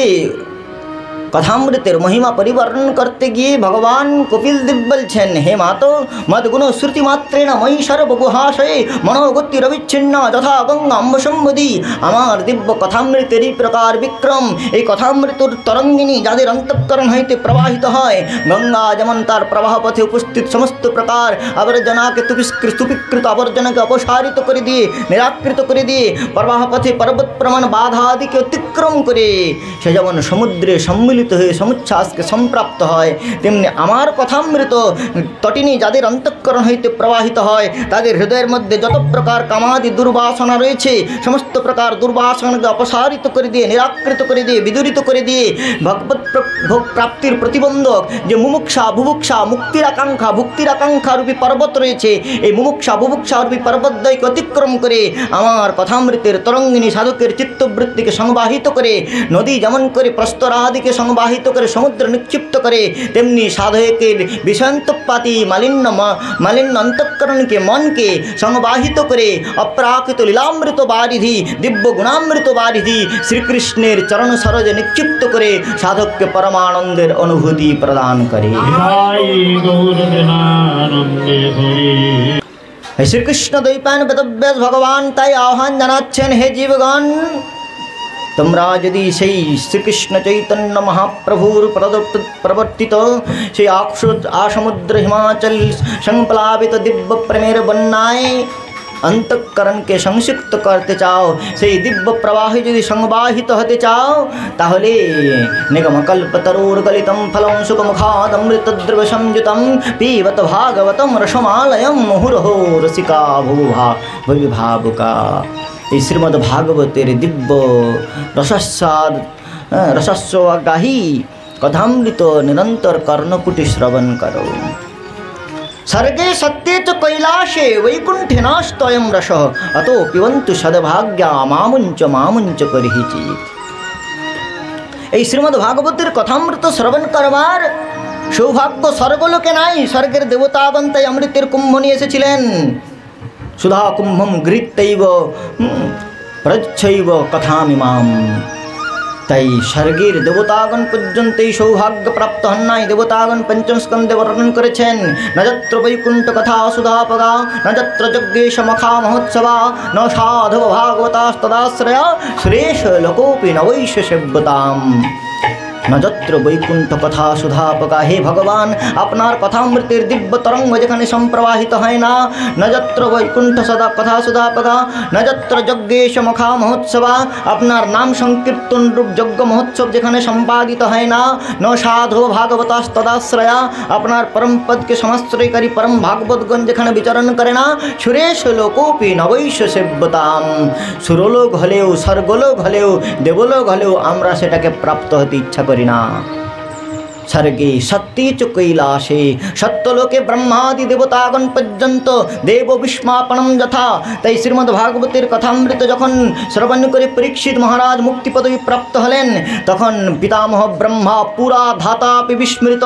কথামৃতের মহিমা পরিবর্ণন করতে গিয়ে ভগবান কপিল দেব বলছেন, হে মাতো মদ্গুণ শ্রুতি মাত্রেণ ময়ী সর্বগুহাশয়ে মনোগতি রবিচ্ছিন্ন যথা গঙ্গা অম্বসম্বদী। আমার দিব্য কথামৃতের এই প্রকার বিক্রম, এই কথামৃতর তরঙ্গিনী যাদের অন্তঃকরণ হইতে প্রবাহিত হয়, গঙ্গা যেমন তার প্রবাহ পথে উপস্থিত সমস্ত প্রকার আবর্জনাকে স্তূপীকৃত আবর্জনাকে অপসারিত করে দিয়ে নিরাকৃত করে দিয়ে প্রবাহ পথে পর্বত প্রমাণ বাধা আদিকে অতিক্রম করে সে যেমন সমুদ্রে সম্মিলিত উদ্দীলিত হয়ে সমুচ্ছ্বাসকে সম্প্রাপ্ত হয়, তেমনি আমার কথামৃত তটিনী যাদের অন্তঃকরণ হইতে প্রবাহিত হয়, তাদের হৃদয়ের মধ্যে যত প্রকার কামাদি দুর্বাসনা রয়েছে, সমস্ত প্রকার দুর্বাসনাকে অপসারিত করে দিয়ে, নিরাকৃত করে দিয়ে, বিদূরিত করে দিয়ে ভগবত ভোগ প্রাপ্তির প্রতিবন্ধক যে মুমুক্ষা বুভুক্ষা মুক্তির আকাঙ্ক্ষা ভুক্তির আকাঙ্ক্ষা রূপী পর্বত রয়েছে, এই মুমুক্ষা বুভুক্ষা রূপী পর্বতদ্বয়কে অতিক্রম করে আমার কথামৃতের তরঙ্গিনী সাধকের চিত্তবৃত্তিকে সংবাহিত করে, নদী যেমন করে প্রস্তরাদিকে সংবাহিত করে সমুদ্র নিক্ষিপ্ত করে, তেমনি সাধকের বিষান্তপাতি মালিন্য অন্তঃকরণকে মনকে সংবাহিত করে অপ্রাকৃত লীলামৃত বারিধি দিব্য গুণামৃত বারিধি শ্রীকৃষ্ণের চরণ সরোজে নিক্ষিপ্ত করে সাধককে পরমানন্দের অনুভূতি প্রদান করে। শ্রীকৃষ্ণ দ্বৈপায়ন বেদব্যাস ভগবান তাই আহ্বান জানাচ্ছেন, হে জীবগণ, তোমরা যদি সেই শ্রীকৃষ্ণ চৈতন্য মহাপ্রভুর প্রবর্তিত সেই আসমুদ্র হিমাচল সংপ্লাবিত দিব্য প্রেমের বন্যায় অন্তঃকরণকে সংসিক্ত করতে চাও, সেই দিব্য প্রবাহে যদি সংবাহিত হতে চাও, তাহলে নিগমকল্পতরুর্গলিতম ফলম সুখমুখাদমৃতদ্রব সংযুতম পিবত ভাগবতম রসমালয়ম মুহুরহো রসিকা ভবিভাবুকা। এই শ্রীমদ্ ভাগবতের দিব্য রসস্বাগাহী কথামৃত নিরন্তর কর্ণকুটি শ্রবণ করো। স্বর্গে সত্যে চ কৈলাসে বৈকুণ্ঠেনাস্তয়ং রস অতো পিবন্তু সদভাগ্যা মামুঞ্চ করিহিচিত। এই শ্রীমদ্ ভাগবতের কথামৃত শ্রবণ করবার সৌভাগ্য স্বর্গলোকে নাই। স্বর্গের দেবতাগণ তাই অমৃতের কুম্ভ নিয়ে এসেছিলেন। সুধা কুম্ভম গৃহীতৈব প্রচ্ছৈব কথামিমাম। তাই স্বর্গের দেবতাগণ পর্যন্ত এই সৌভাগ্য প্রাপ্ত হন নাই। দেবতাগণ পঞ্চম স্কন্ধে বর্ণন করেছেন, নযত্র বৈকুণ্ঠ কথা সুধাপগা নযত্র যজ্ঞেশ মখা মহোৎসবা ন সাধব ভাগবতাস্তদাশ্রয়া শ্রেষ্ঠ লোকোপি নবৈশ সেব্যতাম। নযত্র বৈকুণ্ঠ কথা সুধাপকা। হে ভগবান, আপনার কথামৃতের দিব্য তরঙ্গ যেখানে সম্প্রবাহিত হয় না, নযত্র বৈকুণ্ঠ সদা কথা সুধাপকা নযত্র যজ্ঞেশ মখা মহোৎসবা, আপনার নাম সংকীর্তন রূপ যজ্ঞ মহোৎসব যেখানে সম্পাদিত হয় না, ন সাধু ভাগবতাস্তদাশ্রয়া, আপনার পরম পদকে সমাশ্রয়কারী পরম ভাগবতগণ যেখানে বিচরণ করে না, সুরেশ লোকোপি নবৈশ সেব্যতাম। সুরলোক হলেও, স্বর্গলোক হলেও, দেবলোক হলেও আমরা সেটাকে প্রাপ্ত হতে ইচ্ছা করি না। স্বর্গে সত্যি চ কৈলাসে, সত্যলোকে ব্রহ্মাদি দেবতাগণ পর্যন্ত দেব বিস্মাপনম যথা। তাই শ্রীমদ্ ভাগবতের কথামৃত যখন শ্রবণ করে পরীক্ষিত মহারাজ মুক্তি পদবী প্রাপ্ত হলেন, তখন পিতামহ ব্রহ্মা পুরা ধাতাপি বিস্মৃত,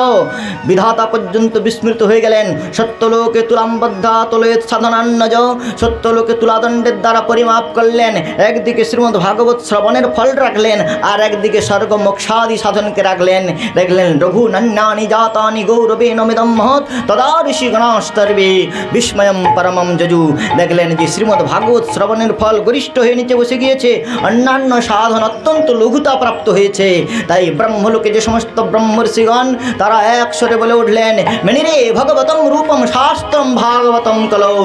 বিধাতা পর্যন্ত বিস্মৃত হয়ে গেলেন। সত্যলোকে তুলাম্বদ্ধা তোলেত সাধনান্নজ, সত্যলোকে তুলাদণ্ডের দ্বারা পরিমাপ করলেন। একদিকে শ্রীমদ্ ভাগবত শ্রবণের ফল রাখলেন, আর একদিকে স্বর্গ মোক্ষাদি সাধনকে রাখলেন। দেখলেন রঘুনন্যানি জাতানি গৌরবেণ মিদম মহৎ তদা ঋষিগণাস্তর্বে বিস্ময়ম পরমম যজু। দেখলেন যে শ্রীমদ্ ভাগবত শ্রবণের ফল গরিষ্ঠ হয়ে নিচে বসে গিয়েছে, অন্যান্য সাধন অত্যন্ত লঘুতা প্রাপ্ত হয়েছে। তাই ব্রহ্মলোকে যে সমস্ত ব্রহ্মর্ষিগণ তারা একস্বরে বলে উঠলেন, মেনিরে ভগবতম রূপম শাস্ত্রম ভাগবতম কলৌ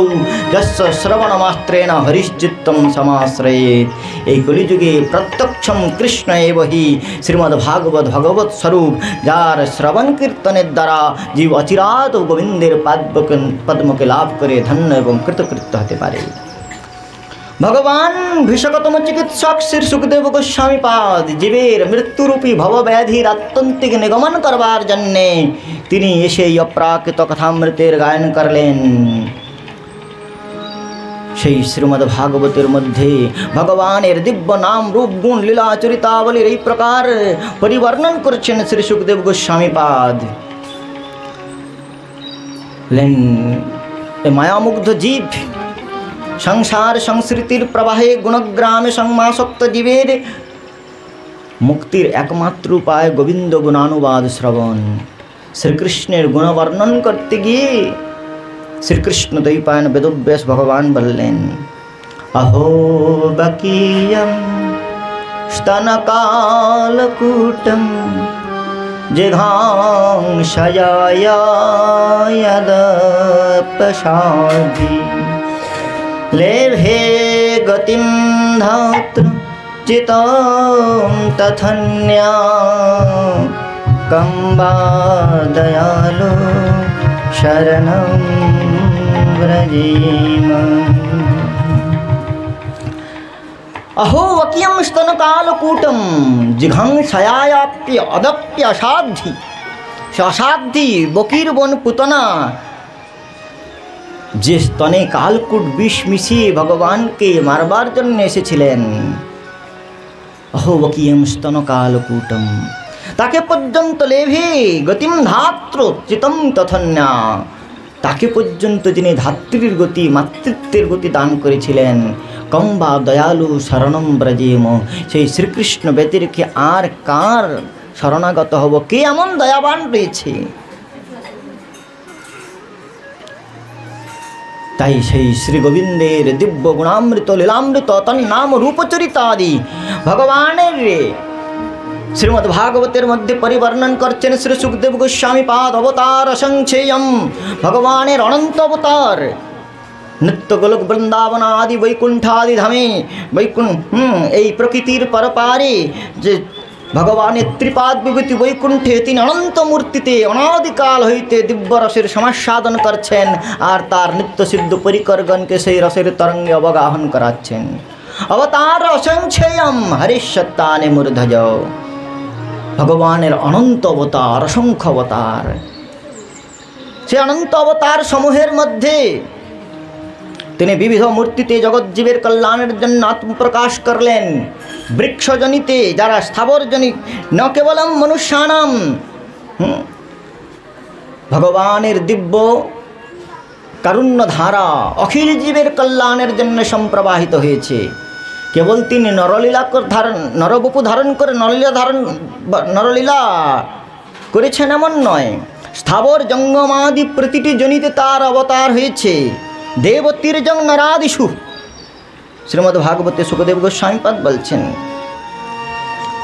যস্য শ্রবণমাত্রেণ হরিশ্চিত্তম সমাশ্রয়েৎ। এই কলিযুগে প্রত্যক্ষম কৃষ্ণ এব হি শ্রীমদ্ ভাগবত ভগবত স্বরূপ, যার শ্রবণ কীর্তনের দ্বারা জীব অচিরাত গোবিন্দের পদ্মকে লাভ করে ধন্য এবং কৃতকৃত্য হতে পারে। ভগবান ভীষকতম চিকিৎসক শ্রী সুখদেব গোস্বামী পাদ জীবের মৃত্যুরূপী ভবব্যাধির আত্যন্তিক নিগমন করবার জন্যে তিনি এসে অপ্রাকৃত কথামৃতের গায়ন করলেন। সেই শ্রীমদ্ ভাগবতের মধ্যে ভগবানের দিব্য নাম রূপ গুণ লীলা চরিতাবলীর এই প্রকার পরিবর্ণন করছেন শ্রী সুখদেব গোস্বামী পাদ। মায়ামুগ্ধ জীব সংসার সংস্কৃতির প্রবাহে গুণগ্রামে সংমাসক্ত জীবের মুক্তির একমাত্র উপায় গোবিন্দ গুণানুবাদ শ্রবণ। শ্রীকৃষ্ণের গুণবর্ণন করতে গিয়ে শ্রীকৃষ্ণ দ্বৈপায়ন বেদব্যাস ভগবান বললেন, अहो बकीयं स्तनकालकूटं जिघांशया यदपशाधि लेभे गतिं धातृ चितं तथन्या कम्बा दयालो शरणं व्रजेम। अहो वक्यं स्तनकालकूटं जिघंसयाप्य अदप्य असाध्य असाध्य বকির বন পুতনা যে স্তনে কালকূট বিষ মিশিয়ে ভগবানকে মারবার জন্য এসেছিলেন। অহো বকিয়ম স্তন কালকূটম তাকে পর্যন্ত লেভে গতিম ধাত্র চিতম তথন্যা তাকে পর্যন্ত যিনি ধাত্রীর গতি মাতৃত্বের গতি দান করেছিলেন। কম্বা দয়ালু শরণম ব্রজেম সেই শ্রীকৃষ্ণ ব্যতিরেকে আর কার শরণাগত হব? কে এমন দয়াবান রয়েছে? তাই সেই শ্রী গোবিন্দের দিব্য গুণামৃত লীলামৃত তন্নাম রূপচরিতাদি ভগবানের শ্রীমদ্ ভাগবতের মধ্যে পরিবর্ণন করছেন শ্রী সুখদেব গোস্বামী পাদ অবতার অসংখ্যেয়ম ভগবানের অনন্ত অবতার। নিত্য গোলক বৃন্দাবন আদি বৈকুণ্ঠাদি ধামে এই প্রকৃতির পরপারে যে ভগবানের ত্রিপাদ বিভূতি বৈকুণ্ঠে তিনি অনন্ত মূর্তিতে অনাদিকাল হইতে দিব্য রসের সমাস্বাদন করছেন আর তার নিত্য সিদ্ধ পরিকরগণকে সেই রসের তরঙ্গে অবগাহন করাচ্ছেন। অবতার অসংখ্যেয়ম হরিসত্তানে মূর্ধজ ভগবানের অনন্ত অবতার অসংখ্য অবতার। সে অনন্ত অবতার সমূহের মধ্যে তিনি বিবিধ মূর্তিতে জগজ্জীবের কল্যাণের জন্য আত্মপ্রকাশ করলেন। বৃক্ষজনিতে যারা স্থাবরজনিত ন কেবলম মনুষ্যানাম ভগবানের দিব্য কারুণ্য ধারা অখিল জীবের কল্যাণের জন্য সম্প্রবাহিত হয়েছে। কেবল তিনি নরবপু ধারণ করে নরলীলা করেছেন এমন নয়, স্থাবর জঙ্গমাদি প্রতিটি জনিতে তার অবতার হয়েছে। দেবতীর্জং নরাদিষু শ্রীমদ্ ভাগবতে সুখদেব গোস্বামীপাদ বলছেন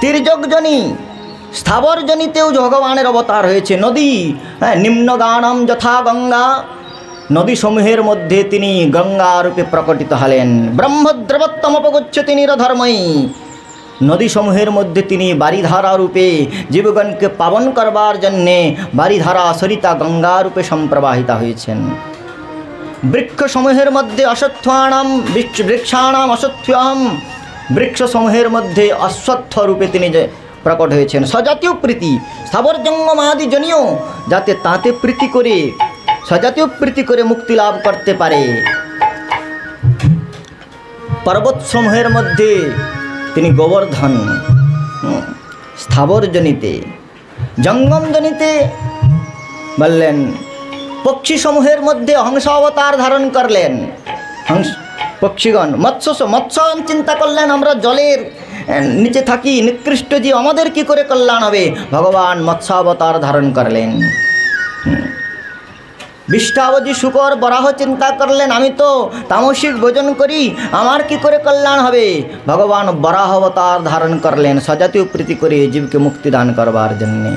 তির্যকজনী স্থাবর জনিতেও ভগবানের অবতার হয়েছে। নদী নিম্নগানম যথা গঙ্গা নদী সমূহের মধ্যে তিনি গঙ্গা রূপে প্রকটিত হলেন। ব্রহ্মদ্রবত্তমপগচ্ছতি নিরধর্ময়ী নদী সমূহের মধ্যে তিনি বারিধারা রূপে জীবগণকে পাবন করবার জন্যে বারিধারা সরিতা গঙ্গা রূপে সম্প্রবাহিতা হয়েছেন। বৃক্ষসমূহের মধ্যে অশ্বত্থানাম বৃক্ষানাম অশ্বত্থ্যহম বৃক্ষসমূহের মধ্যে অশ্বত্থ রূপে তিনি যে প্রকট হয়েছেন। সজাতীয় প্রীতি স্থাবর জঙ্গমাদি জনীয় যাতে তাতে প্রীতি করে সজাতীয় প্রীতি করে মুক্তি লাভ করতে পারে। পর্বতসমূহের মধ্যে তিনি গোবর্ধন স্থাবর জনিতে, জঙ্গম জনিতে বললেন পক্ষী সমূহের মধ্যে হংস অবতার ধারণ করলেন। পক্ষীগণ মৎস্য চিন্তা করলেন আমরা জলের নিচে থাকি নিকৃষ্ট জীব আমাদের কি করে কল্যাণ হবে, ভগবান মৎস্য অবতার ধারণ করলেন। বিষ্টাবজি শুকর বরাহ চিন্তা করলেন আমি তো তামসিক ভোজন করি আমার কি করে কল্যাণ হবে, ভগবান বরাহ অবতার ধারণ করলেন সজাতীয় প্রীতি করে জীবকে মুক্তি দান করবার জন্যে।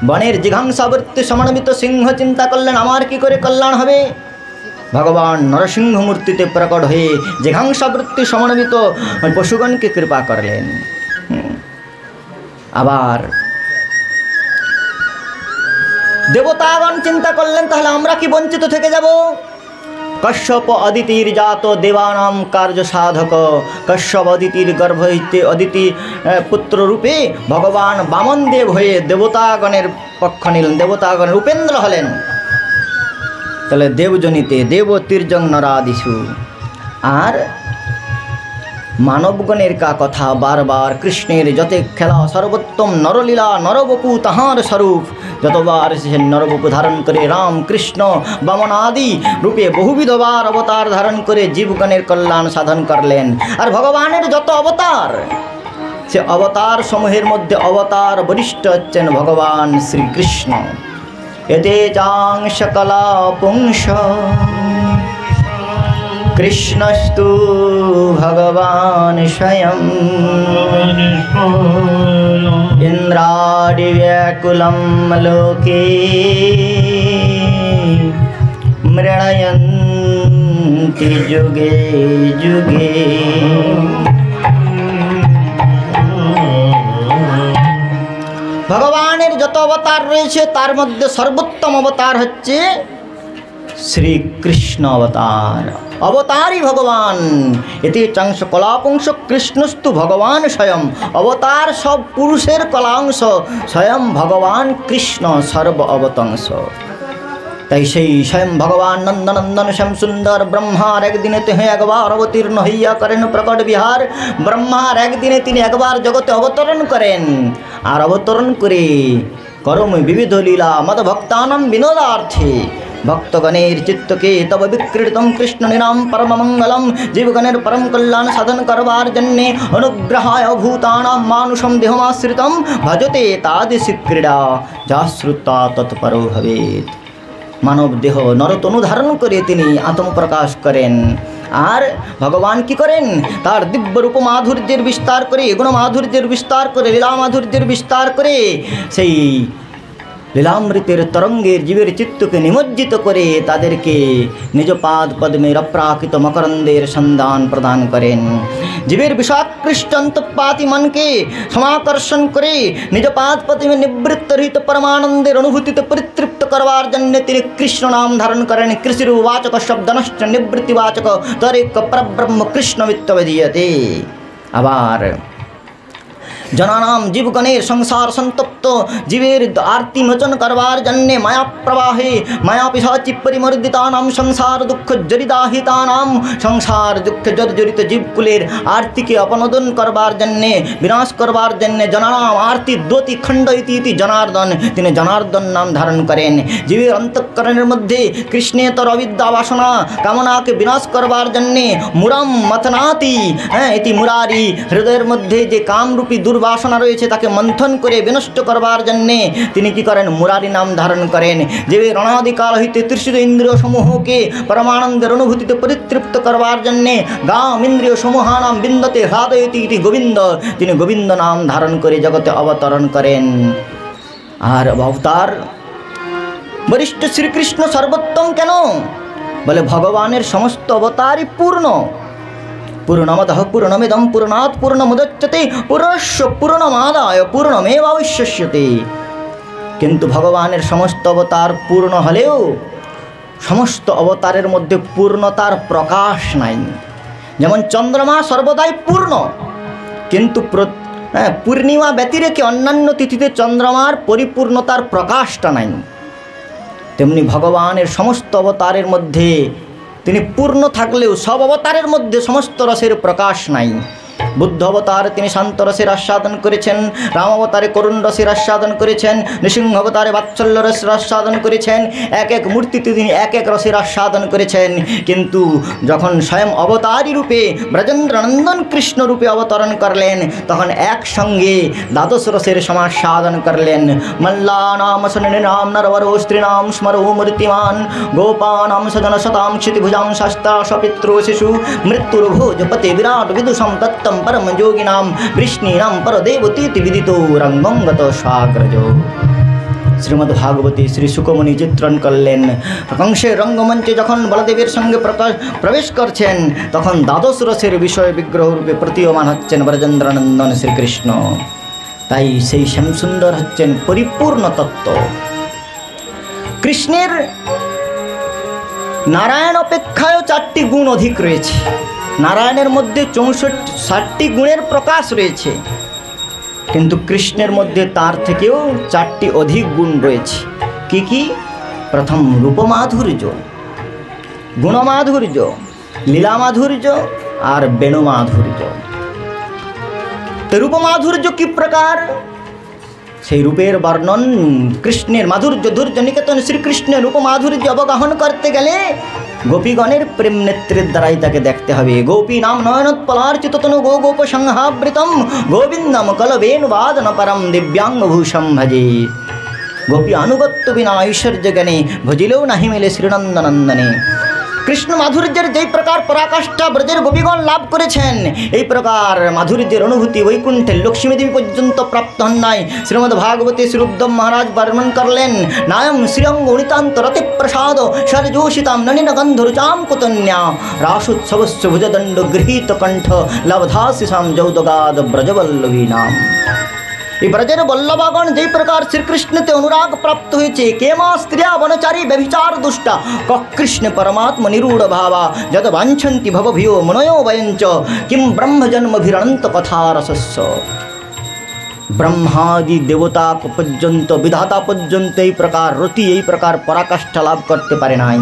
বনের জিঘাংসাবৃত্তি সমন্বিত সিংহ চিন্তা করলেন আমার কি করে কল্যাণ হবে, ভগবান নরসিংহ মূর্তিতে প্রকট হয়ে জিঘাংসাবৃত্তি সমন্বিত পশুগণকে কৃপা করলেন। আবার দেবতাগণ চিন্তা করলেন তাহলে আমরা কি বঞ্চিত থেকে যাব। কশ্যপ অদিতির জাত দেবানাম কার্য সাধক কশ্যপ অদিতির গর্ভ হইতে অদিতি পুত্র রূপে ভগবান বামন দেব হয়ে দেবতাগণের পক্ষ নিলেন, দেবতাগণের উপেন্দ্র হলেন। তাহলে দেবজনিতে দেব তির্যং নরাদিষু আর মানবগণের কা কথা বারবার কৃষ্ণের যতে খেলা সর্বোত্তম নরলীলা নরবপু তাহার স্বরূপ যতবার সে নরবপু ধারণ করে রাম কৃষ্ণ বামন আদি রূপে বহুবিধবার অবতার ধারণ করে জীবগণের কল্যাণ সাধন করলেন। আর ভগবানের যত অবতার সে অবতার সমূহের মধ্যে অবতার বরিষ্ঠ হচ্ছেন ভগবান শ্রীকৃষ্ণ। এতে চাং সকলা পুংস কৃষ্ণস্তু ভগবান স্বয়ং ইন্দ্রাদি ব্যাকুলম লোকে মৃণয়ন্তি যুগে যুগে। ভগবানের যত অবতার রয়েছে তার মধ্যে সর্বোত্তম অবতার হচ্ছে শ্রীকৃষ্ণ অবতার। অবতারই ভগবান, এতে চাংশ কলাপংশ কৃষ্ণস্তু ভগবান স্বয়ং। অবতার সব পুরুষের কলাংশ, স্বয়ং ভগবান কৃষ্ণ সর্ব অবতাংশ। তাই সেই স্বয়ং ভগবান নন্দনন্দন শ্যাম সুন্দর ব্রহ্মার একদিনে তেহে একবার অবতীর্ণ হইয়া করেন প্রকট বিহার। ব্রহ্মার একদিনে তিনি একবার জগতে অবতরণ করেন, আর অবতরণ করে করম বিবিধ লীলা মদ ভক্তানাম বিনোদার্থে। ভক্তগণের চিত্তকে তব বিক্রীড়িতম কৃষ্ণ নিরাম পরম মঙ্গলম। জীবগণের পরম কল্যাণ সাধন করবার জন্যে অনুগ্রহায় ভূতানাম মানুষম দেহমাশ্রিতম। ভজতে তাদৃশী ক্রীড়া যা শ্রুতা তৎপরো ভবেৎ। মানব দেহ নরতনু ধারণ করে তিনি আত্মপ্রকাশ করেন। আর ভগবান কি করেন? তার দিব্য রূপ মাধুর্যের বিস্তার করে, গুণ মাধুর্যের বিস্তার করে, লীলা মাধুর্যের বিস্তার করে সেই লীলামৃতের তরঙ্গের জীবের চিত্তকে নিমজ্জিত করে তাদেরকে নিজ পাদ পদ্মের অপ্রাকৃত মকরন্দের সন্ধান প্রদান করেন। জীবের বিষাকৃষ্ট অন্তঃপাতি মনকে সমাকর্ষণ করে নিজ পাদ পদ্মে নিবৃত্ত রহিত পরমানন্দের অনুভূতিতে পরিতৃপ্ত করবার জন্য তিনি কৃষ্ণ নাম ধারণ করেন। কৃষিরুবাচক শব্দনশ্চ নিবৃত্তিবাচক তরেক পরব্রহ্ম কৃষ্ণমিত্যবধীয়তে। আবার জনানাম জীবগণের সংসার সন্তপ্ত জীবের আরতি মোচন করবার জন্যে মায়া প্রবাহে মায়া পিশাচি পরিমর্দিতানাম সংসার দুঃখ জরিদাহিতানাম সংসার দুঃখ জর্জরিত জীবকুলের আরতিকে অপনোদন করবার জন্যে, বিনাশ করবার জন্যে জনানাম আরতি দ্যোতি খণ্ড ইতি জনার্দন, তিনি জনার্দন নাম ধারণ করেন। জীবের অন্তঃকরণের মধ্যে কৃষ্ণেতর অবিদ্যা বাসনা কামনাকে বিনাশ করবার জন্যে মুরাম মথনাতি ইতি মুরারি, হৃদয়ের মধ্যে যে কামরূপী দুর্বাসনা রয়েছে তাকে মন্থন করে বিনষ্ট করবার জন্যে তিনি কি করেন? মুরারি নাম ধারণ করেন। যে অনাদিকাল হইতে তৃষিত ইন্দ্রিয় সমূহকে পরমানন্দের অনুভূতিতে পরিতৃপ্ত করবার জন্যে গাম ইন্দ্রিয় সমূহানাম বিন্দতে হ্লাদয়তি ইতি গোবিন্দ, তিনি গোবিন্দ নাম ধারণ করে জগতে অবতরণ করেন। আর অবতার বরিষ্ঠ শ্রীকৃষ্ণ সর্বোত্তম কেন? বলে ভগবানের সমস্ত অবতারই পূর্ণ। পূর্ণমদঃ পূর্ণমিদং পূর্ণাৎ পূর্ণমুদচ্যতে পূর্ণস্য পূর্ণমাদায় পূর্ণমেবাবশিষ্যতে। কিন্তু ভগবানের সমস্ত অবতার পূর্ণ হলেও সমস্ত অবতারের মধ্যে পূর্ণতার প্রকাশ নাই। যেমন চন্দ্রমা সর্বদাই পূর্ণ, কিন্তু পূর্ণিমা ব্যতিরেকে অন্যান্য তিথিতে চন্দ্রমার পরিপূর্ণতার প্রকাশটা নাই। তেমনি ভগবানের সমস্ত অবতারের মধ্যে তিনি পূর্ণ থাকলেও সব অবতারের মধ্যে সমস্ত রসের প্রকাশ নাই। বুদ্ধ অবতারে তিনি শান্ত রসের আস্বাদন করেছেন, রাম অবতারে করুণ রসের আস্বাদন করেছেন, নৃসিংহ অবতারে বাৎসল্য রসের আস্বাদন করেছেন। এক এক মূর্তিতে তিনি এক এক রসের আস্বাদন করেছেন। কিন্তু যখন স্বয়ং অবতারী রূপে ব্রজেন্দ্রনন্দন কৃষ্ণ রূপে অবতরণ করলেন তখন একসঙ্গে দ্বাদশ রসের সমাস্বাদন করলেন। মল্লানাম সনৃণাম নরবরো স্ত্রীণাম স্মরো মূর্তিমান গোপানাম সজন শতাম ক্ষিতিভুজাম শাস্তা সপিত্রো শিশু মৃত্যুর্ভোজপতে বিরাট বিদুষম তত্তম परम যোগিনাম বৃষ্ণীনাম পরদেবতীতি বিদিত রঙ্গঙ্গত স্বাগ্রজ। শ্রীমদ্ ভাগবতী শ্রী সুকমণি চিত্রণ করলেন। কংসের রঙ্গমঞ্চে যখন বলদেবের সঙ্গে প্রবেশ করছেন তখন দ্বাদশ রসের বিষয় বিগ্রহ রূপে প্রতীয়মান হচ্ছেন ব্রজেন্দ্রনন্দন শ্রীকৃষ্ণ। তাই সেই শ্যামসুন্দর হচ্ছেন পরিপূর্ণ তত্ত্ব। কৃষ্ণের নারায়ণ অপেক্ষায়ও 4টি গুণ অধিক রয়েছে। নারায়ণের মধ্যে 60টি গুণের প্রকাশ রয়েছে, কিন্তু কৃষ্ণের মধ্যে তার থেকেও 4টি অধিক গুণ রয়েছে। কি কি? প্রথম রূপমাধুর্য, গুণমাধুর্য, লীলামাধুর্য আর বেণুমাধুর্য। তো রূপমাধুর্য কি প্রকার? সেই রূপের বর্ণন কৃষ্ণের মাধুর্য ধৈর্য নিকেতন শ্রীকৃষ্ণের রূপমাধুর্য অবগাহন করতে গেলে গোপীগণের প্রেম নেত্রের দ্বারাই তাকে দেখতে হবে। গোপী নাম নয়নোৎপলার্চিত তনু গো গোপ সংহাবৃতম গোবিন্দম কলবেণুবাদন পরম দিব্যাঙ্গভূষম ভজে। গোপী আনুগত্য বিনা ঐশ্বর্য জ্ঞানে ভজিলেও নাহি মেলে শ্রীনন্দনন্দনে। কৃষ্ণ মাধুর্যের যেই প্রকার পরাকাষ্ঠা ব্রজের গোপীগণ লাভ করেছেন, এই প্রকার মাধুর্যের অনুভূতি বৈকুণ্ঠের লক্ষ্মীদেবী পর্যন্ত প্রাপ্ত হন নাই। শ্রীমদ্ ভাগবতী শ্রী উদ্ধব মহারাজ বর্ণন করলেন, নায়ম শ্রীরঙ্গ উনিতান্ত রতি প্রসাদ সরজোষিতাম নলিন গন্ধরুচাম কুতন্যা রাসোৎসবস্য ভুজদণ্ড গৃহীত কণ্ঠ লবধাশিসাম যৌদগাদ ব্রজবল্লভী নাম। এই ব্রজের বল্লভাগণ যেই প্রকার শ্রীকৃষ্ণতে অনুরাগ প্রাপ্ত হয়েছে, কেমা স্ত্রিয়া বনচারী ব্যভিচার দুষ্টা কৃষ্ণ পরমাত্মা নিরূঢ় ভাবা যত বাঞ্ছন্তি ভবভিও মনयो বয়ঞ্চ কিম ব্রহ্মজন্মভিরন্ত কথারসস্য। ব্রহ্মাদি দেবতা পর্যন্ত, বিধাতা পর্যন্ত এই প্রকার রতি, এই প্রকার পরাকাষ্ঠা লাভ করতে পারে নাই।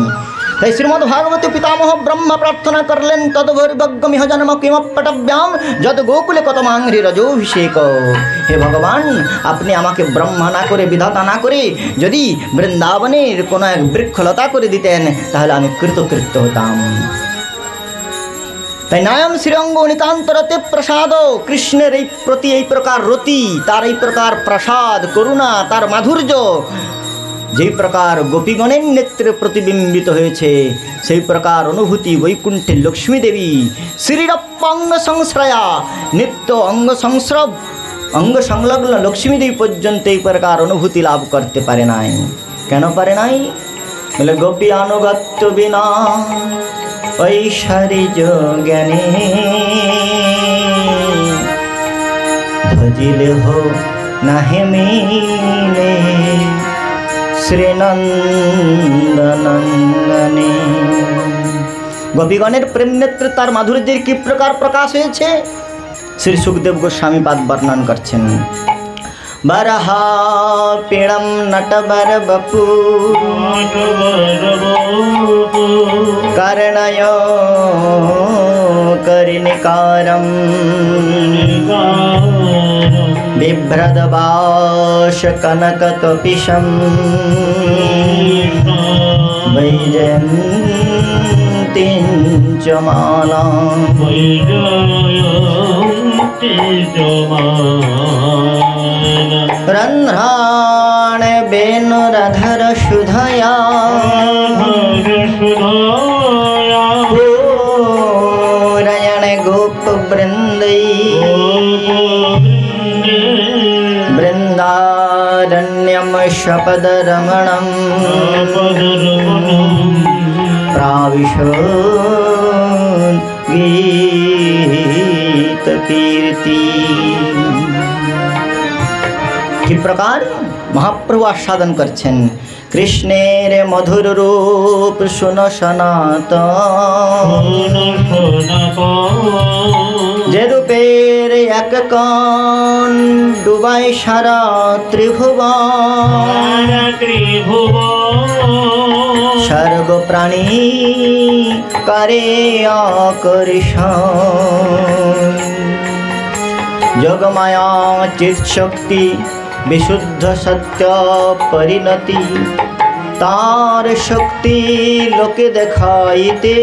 তাই শ্রীমদ্ ভাগবতী পিতামহ ব্রহ্মা প্রার্থনা করলেন, তদ্ভৈর্ভগ্যমিহ জন্ম কিমপটব্যাম যত গোকুলে কত মাংহ্রি রজোভিষেক। হে ভগবান, আপনি আমাকে ব্রহ্মা না করে, বিধাতা না করে যদি বৃন্দাবনের কোনো এক বৃক্ষলতা করে দিতেন, তাহলে আমি কৃতকৃত্য হতাম। তাই নায়ম শ্রীরঙ্গ নিতান্তরতে প্রসাদ, কৃষ্ণের এই প্রতি এই প্রকার রতি, তার এই প্রকার প্রসাদ, করুণা, তার মাধুর্য যেই প্রকার গোপীগণের নেত্রে প্রতিবিম্বিত হয়েছে, সেই প্রকার অনুভূতি বৈকুণ্ঠে লক্ষ্মী দেবী শ্রীরপ্পাঙ্গ সংশ্রয়া নিত্য অঙ্গ সংলগ্ন লক্ষ্মী দেবী পর্যন্ত এই প্রকার অনুভূতি লাভ করতে পারে নাই। কেন পারে নাই? বলে গোপী আনুগত্য বিনা ঐশ্বর্য জ্ঞানে ভজিলে হো নাহে মিলে শ্রীনন্দনন্দনে। গোপীগণের প্রেম নেত্রে তার মাধুর্যের কি প্রকার প্রকাশ হয়েছে, শ্রী সুখদেব গোস্বামী পাদ বর্ণন করছেন। বরহা পীড়ম নটবর বপু কর্ণয় কর্ণিকারম বিভ্রদবাস কনক কপিশম বৈজয়ন্তীং চ মালাম। রন্ধ্রাণ বেণুরধর সুধয়া पूरयण गोप वृंदै वृंदारण्यम शपद रमणम प्राविशो गीत कीर्ति। कि प्रकार महाप्रभु आस्वादन करছেন। কৃষ্ণের মধুর রূপ শুন সনাতন, যে রূপের এক কান ডুবাই সারা ত্রিভুবন। সর্ব প্রাণী করে আকর্ষণ, যোগমায়া চিৎ শক্তি বিশুদ্ধ সত্য পরিণতি। তার শক্তি লোকে দেখাইতে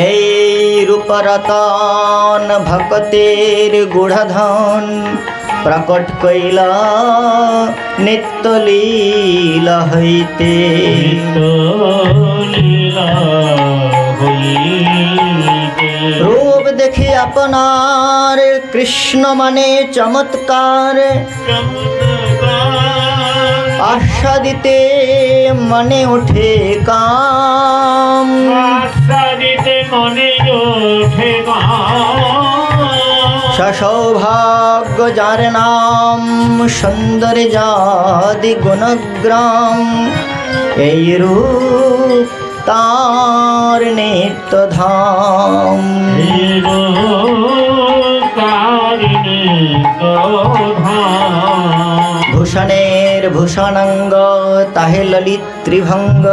এই রূপরতন ভক্তের গুঢ়ধন। প্রকট কইলা নিত্য লীলা হইতে, রূপ দেখি আপনার কৃষ্ণ মানে চমৎকার। আস্বাদিতে মনে ওঠে কাম, সৌভাগ্য যার নাম সুন্দর জাদি গুণগ্রাম। এই রূপ তার নিত্য ধাম, ভূষণের ভূষণাঙ্গ তাহে ললিত ত্রিভঙ্গ।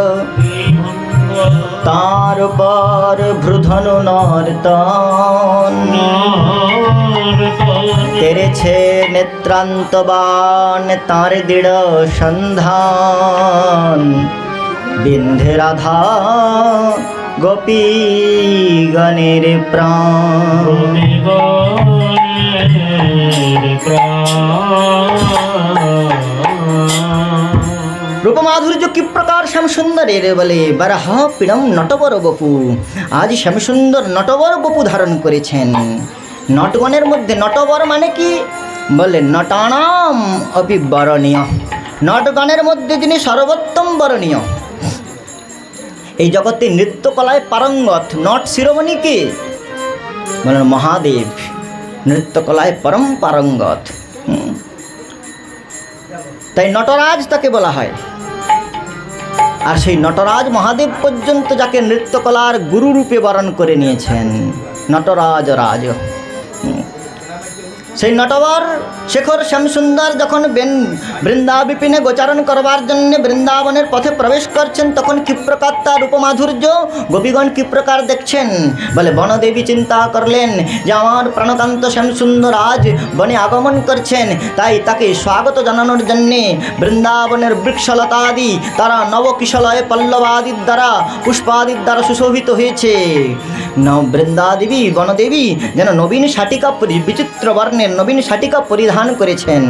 তার পর ভ্রুধনু নর্তন, তেরেছে নেত্রান্তবান তার দৃঢ় সন্ধান। বিন্ধে রাধা গোপী গণের প্রাণ, রূপমাধুর্য কি প্রকার শ্যামসুন্দরের বলে। বারাহ পীড়ম নটবর বপু, আজ শ্যামসুন্দর নটবর বপু ধারণ করেছেন। নটগণের মধ্যে নটবর মানে কি বলে, নটানাম অপি বরণীয়, নটগণের মধ্যে যিনি সর্বোত্তম বরণীয়। এই জগতে নৃত্যকলায় পারঙ্গত নট শিরোমণি কে বলেন? মহাদেব। নৃত্যকলায় পরম পারঙ্গত। তাই নটরাজ তাকে বলা হয়। আর সেই নটরাজ মহাদেব পর্যন্ত যাকে নৃত্যকলার গুরু রূপে বরণ করে নিয়েছেন, নটরাজ রাজ। সেই নটবর শেখর শ্যামসুন্দর যখন বৃন্দাবিপিনে গোচারণ করবার জন্য বৃন্দাবনের পথে প্রবেশ করছেন, তখন কি প্রকার তার রূপমাধুর্য গোপীগণ কি প্রকার দেখছেন। বলে বনদেবী চিন্তা করলেন যে আমার প্রাণকান্ত শ্যামসুন্দর আজ বনে আগমন করছেন, তাই তাকে স্বাগত জানানোর জন্যে বৃন্দাবনের বৃক্ষলতাদি তারা নবকিশলয় পল্লবাদির দ্বারা পুষ্পাদির দ্বারা সুশোভিত হয়েছে। বৃন্দাদেবী বনদেবী যেন নবীন শাটিকা বিচিত্র বর্ণের নবীন শাটিকা পরিধান করেছেন।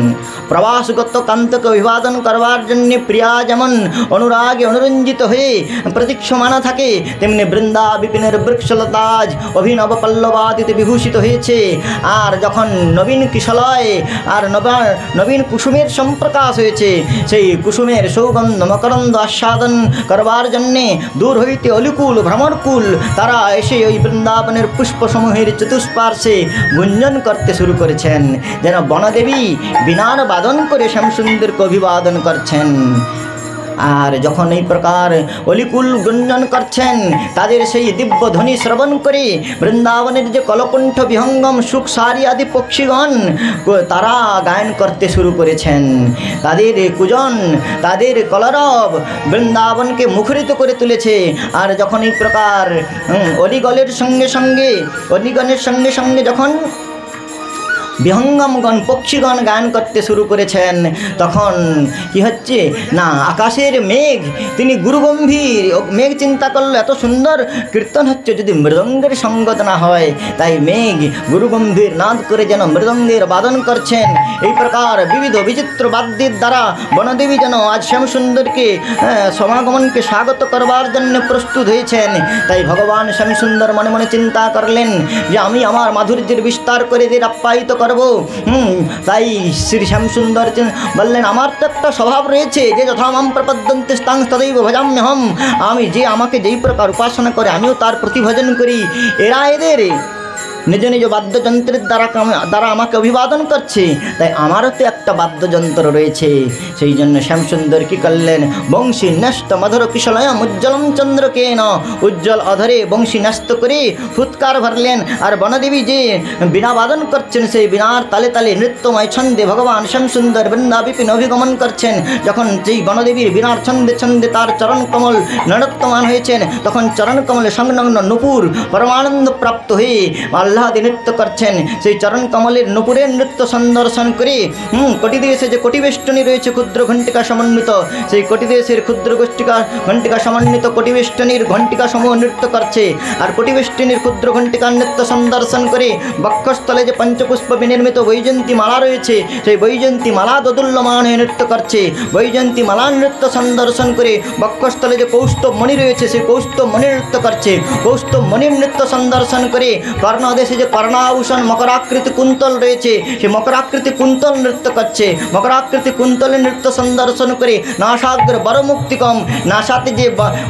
প্রবাসগত কান্তকে অভিবাদন করবার জন্য প্রিয়া যেমন অনুরাগে অনুরঞ্জিত হয়ে প্রতীক্ষমানা থাকে, তেমনি বৃন্দা বিপিনের বৃক্ষলতাজ অভিনব পল্লবাদিতে বিভূষিত হয়েছে। আর যখন নবীন কিশলয় আর নবীন কুসুমের সম্প্রকাশ হয়েছে, সেই কুসুমের সৌগন্ধ মকরন্দ আস্বাদন করবার জন্যে দূর হইতে অলিকুল ভ্রমণকুল তারা এসে ওই বৃন্দাবনের পুষ্পসমূহের চতুষ্পার্শ্বে গুঞ্জন করতে শুরু করেছেন, যেন বনদেবী বীণার বাদন করে শ্যামসুন্দরকে অভিবাদন করছেন। আর যখন এই প্রকার অলিকুল গুঞ্জন করছেন, তাদের সেই দিব্য ধ্বনি শ্রবণ করে বৃন্দাবনের যে কলকণ্ঠ বিহঙ্গম সুখসারি আদি পক্ষীগণ তারা গায়ন করতে শুরু করেছেন। তাদের কুজন তাদের কলরব বৃন্দাবনকে মুখরিত করে তুলেছে। আর যখন এই প্রকার অলিগণের সঙ্গে সঙ্গে যখন বিহঙ্গমগণ পক্ষীগণ গান করতে শুরু করেছেন, তখন কি হচ্ছে না, আকাশের মেঘ তিনি গুরুগম্ভীর মেঘ চিন্তা করলো এত সুন্দর কীর্তন হচ্ছে, যদি মৃদঙ্গের সঙ্গত না হয়, তাই মেঘ গুরুগম্ভীর নাদ করে যেন মৃদঙ্গের বাদন করছেন। এই প্রকার বিবিধ বিচিত্র বাদ্যের দ্বারা বনদেবী যেন আজ শ্যামসুন্দরকে সমাগমনকে স্বাগত করবার জন্য প্রস্তুত হয়েছেন। তাই ভগবান শ্যামসুন্দর মনে মনে চিন্তা করলেন যে আমি আমার মাধুর্যের বিস্তার করে এদের আপ্যায়িত করব। তাই শ্রী শ্যামসুন্দর বললেন আমার তো একটা স্বভাব রয়েছে যে যথামাম প্রপদ্যন্তে স্তাং তদৈব ভজাম্যহম, আমি যে আমাকে যেই প্রকার উপাসনা করে আমিও তার প্রতিভজন করি। এরা এদের নিজ নিজ বাদ্যযন্ত্রের দ্বারা আমাকে অভিবাদন করছে, তাই আমারও তো একটা বাদ্যযন্ত্র রয়েছে। সেই জন্য শ্যামসুন্দর কী করলেন, বংশী ন্যস্ত মধুর কিশলয়ম উজ্জ্বলম চন্দ্রকেন, উজ্জ্বল অধরে বংশী ন্যস্ত করে ফুৎকার ভরলেন। আর বনদেবী যে বীণা বাদন করছেন, সেই বীণার তালে তালে নৃত্যময় ছন্দে ভগবান শ্যামসুন্দর বৃন্দাবিপিন অভিগমন করছেন। যখন যেই বনদেবীর বীণার ছন্দে ছন্দে তার চরণ কমল নৃত্যমান হয়েছেন, তখন চরণ কমলে সংলগ্ন নুপুর পরমানন্দ প্রাপ্ত হয়ে আহ্লাদে নৃত্য করছেন। সেই চরণ কমলের নুপুরের নৃত্য সন্দর্শন করে কোটিদেশে যে কোটিবেষ্টনী রয়েছে ক্ষুদ্র ঘণ্টিকা সমন্বিত, সেই কোটিদেশের ক্ষুদ্র ঘণ্টিকা সমন্বিত কোটিবেষ্টনীর ঘণ্টিকা সমূহ নৃত্য করছে। আর কোটিবেষ্টনীর ক্ষুদ্র ঘণ্টিকার নৃত্য সন্দর্শন করে বক্ষস্থলে যে পঞ্চপুষ্প বিনির্মিত বৈজয়ন্তী মালা রয়েছে, সেই বৈজয়ন্তী মালা দোদুল্যমান হয়ে নৃত্য করছে। বৈজয়ন্তী মালা নৃত্য সন্দর্শন করে বক্ষস্থলে যে কৌস্তব মণি রয়েছে, সেই কৌস্তব মণি নৃত্য করছে। কৌস্তব মণির নৃত্য সন্দর্শন করে কর্ণদেশে যে কর্ণাভূষণ মকরাকৃতি কুন্তল রয়েছে, সেই মকরাকৃতি কুন্তল নৃত্য করছে। মকরাকৃতি কুন্তলের নৃত্য সন্দর্শন করে নাসাগ্র বড় মুক্তিকম, নাসাতে যে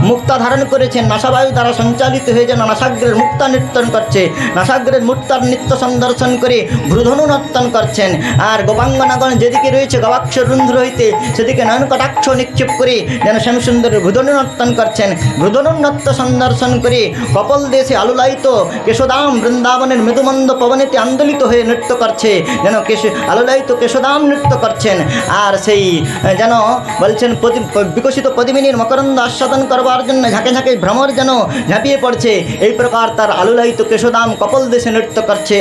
মুক্তা ধারণ করেছেন, নাসাবায়ু দ্বারা সঞ্চালিত হয়ে যেন নাসাগ্রের মুক্তা নৃত্যন করছে। নাসাগ্রের মুক্তার নৃত্য সন্দর্শন করে ভ্রুধনু নর্তন করছেন। আর গোপাঙ্গনাগণ যেদিকে রয়েছে গবাক্ষ রুন্ধ্র হইতে, সেদিকে নয়ন কটাক্ষ নিক্ষেপ করে যেন শ্যামসুন্দরের ভ্রুধনু নর্তন করছেন। ভ্রুধনু নৃত্য সন্দর্শন করে কপল দেশে আলুলায়িত কেশদাম বৃন্দাবনের মৃদুমন্দ পবনেতে আন্দোলিত হয়ে নৃত্য করছে, যেন আলোলায়িত কেশদাম নৃত্য করছেন। আর সেই যেন বলছেন বিকশিত পদ্মিনীর মকরন্দ আস্বাদন করবার জন্য ঝাঁকে ঝাঁকে ভ্রমর যেন ঝাঁপিয়ে পড়ছে। এই প্রকার তার আলোলায়িত কেশদাম কপল দেশে নৃত্য করছে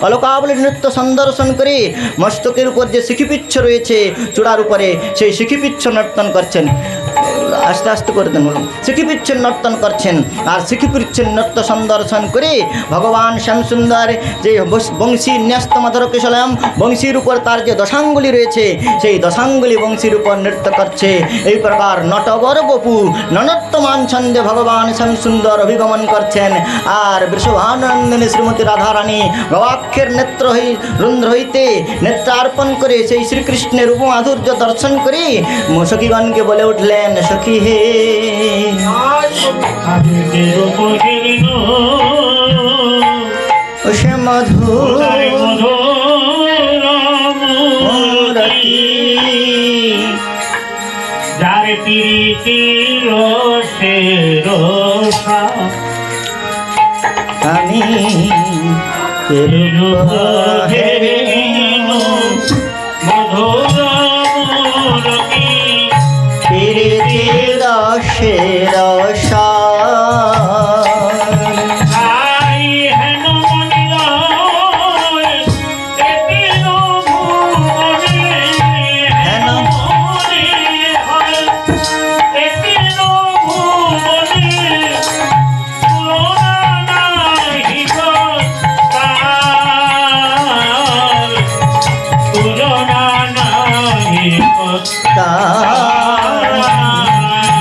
অলকাবলীর নৃত্য সন্দর্শন করে মস্তকের উপর যে শিখিপিচ্ছ রয়েছে চূড়ার উপরে, সেই শিখিপিচ্ছ নর্তন করছেন। আস্তে আস্তে করে দেন, বলুন শিখিপিচ্ছ নর্তন করছেন। আর শিখিপিচ্ছ নৃত্য সন্দর্শন করে ভগবান শ্যামসুন্দর যে বংশী ন্যস্ত মধুর কিশলয়ম, বংশীর উপর তার যে দশাঙ্গুলি রয়েছে, সেই দশাঙ্গুলি বংশীর উপর নৃত্য করছে। এই প্রকার নটবর বপু ননত্তমান ছন্দে ভগবান শ্যামসুন্দর অভিগমন করছেন। আর বৃষভানন্দিনী শ্রীমতী রাধারানী গবাক্ষের নেত্র রুন্ধ্র হইতে নেত্রার্পণ করে সেই শ্রীকৃষ্ণের উপমাধুর্য দর্শন করে সখীগণকে বলে উঠলেন, সখী হে সে মধুর মধুরমূরতি যার প্রীতির রসে রসা আমি মধুরমূরতি প্রীতির রসে রসা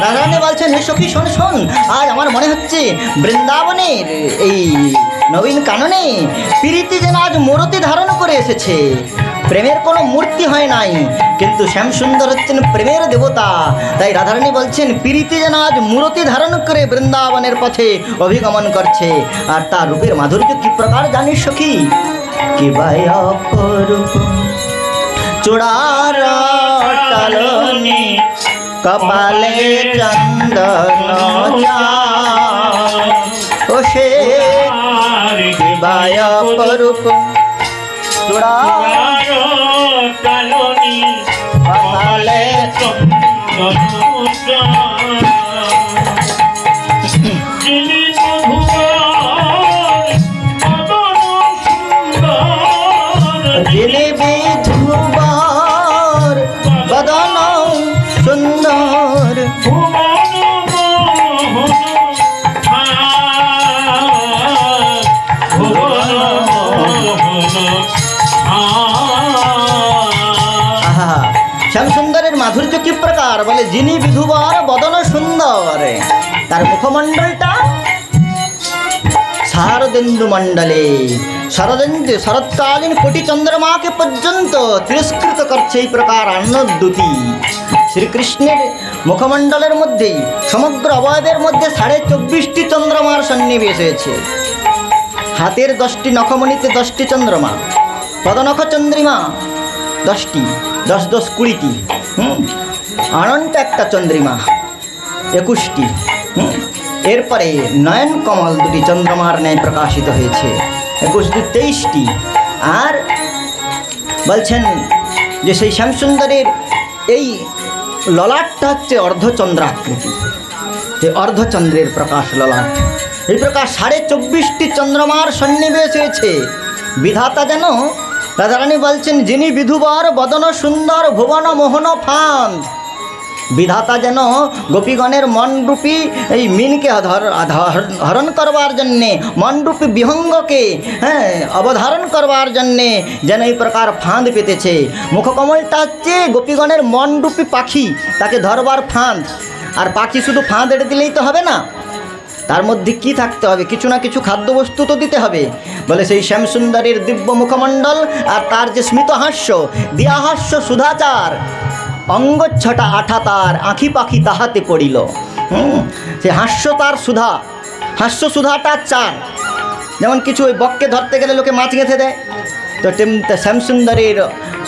রাধারানী বলছেন, হে সখী শোন শোন, আজ আমার মনে হচ্ছে বৃন্দাবনের এই নবীন কাননে প্রীতি যেন আজ মূর্তি ধারণ করে এসেছে। প্রেমের কোনো মূর্তি হয় নাই, কিন্তু শ্যামসুন্দর হচ্ছেন প্রেমের দেবতা। তাই রাধারানী বলছেন প্রীতি যেন আজ মূর্তি ধারণ করে বৃন্দাবনের পথে অভিগমন করছে। আর তার রূপের মাধুর্য কি প্রকার জানিস সখী? কি বাই অপরূপ চূড়ার টালনি কপালে চন্দন ও সে বায় অপরূপ চূড়ার টালনি কপালে যিনি বিধুবার বদন সুন্দর শ্যামসুন্দরের মাধুর্য কি প্রকার বলে, যিনি বিধুবার বদন সুন্দর, তার মুখমণ্ডলটা শারদেন্দু মণ্ডলে শরৎকালীন কোটি চন্দ্রমাকে পর্যন্ত তিরস্কৃত করছে এই প্রকার আনন্দদ্যুতি। শ্রীকৃষ্ণের মুখমণ্ডলের মধ্যেই সমগ্র অবয়বের মধ্যে 24.5টি চন্দ্রমার সন্নিবেশ হয়েছে। হাতের 10টি নখমণিতে 10টি চন্দ্রমা, পদনখ চন্দ্রিমা 10টি, 10 10 20টি, অনন্ত একটা চন্দ্রিমা 21টি। এরপরে নয়ন কমল 2টি চন্দ্রমার ন্যায় প্রকাশিত হয়েছে, 21 2 23টি। আর বলছেন যে সেই শ্যামসুন্দরের এই ললাটটা হচ্ছে অর্ধচন্দ্রাকৃতি, যে অর্ধচন্দ্রের প্রকাশ ললাট। এই প্রকার 24.5টি চন্দ্রমার সন্নিবেশ হয়েছে। বিধাতা যেন, রাধারানী বলছেন, যিনি বিধুবার বদন সুন্দর ভুবন মোহন ফাঁদ। বিধাতা যেন গোপীগণের মনরূপী এই মিনকে হরণ করবার জন্যে, মনরূপী বিহঙ্গকে অবধারণ করবার জন্যে যেন এই প্রকার ফাঁদ পেতেছে। মুখকমলটা হচ্ছে গোপীগণের মনরূপী পাখি, তাকে ধরবার ফাঁদ। আর পাখি শুধু ফাঁদ এড়ে দিলেই তো হবে না, তার মধ্যে কি থাকতে হবে? কিছু না কিছু খাদ্যবস্তু তো দিতে হবে। বলে সেই শ্যামসুন্দরের দিব্য মুখমণ্ডল আর তার যে স্মিত হাস্য, দিয়া হাস্য সুধাচার, অঙ্গচ্ছটা আঠা তার, আঁখি পাখি তাহাতে পড়িল। সে হাস্য তার সুধা, হাস্য সুধাটা চার। যেমন কিছু ওই বককে ধরতে গেলে লোকে মাছ গেঁথে দেয়, তো তেমনি শ্যামসুন্দরের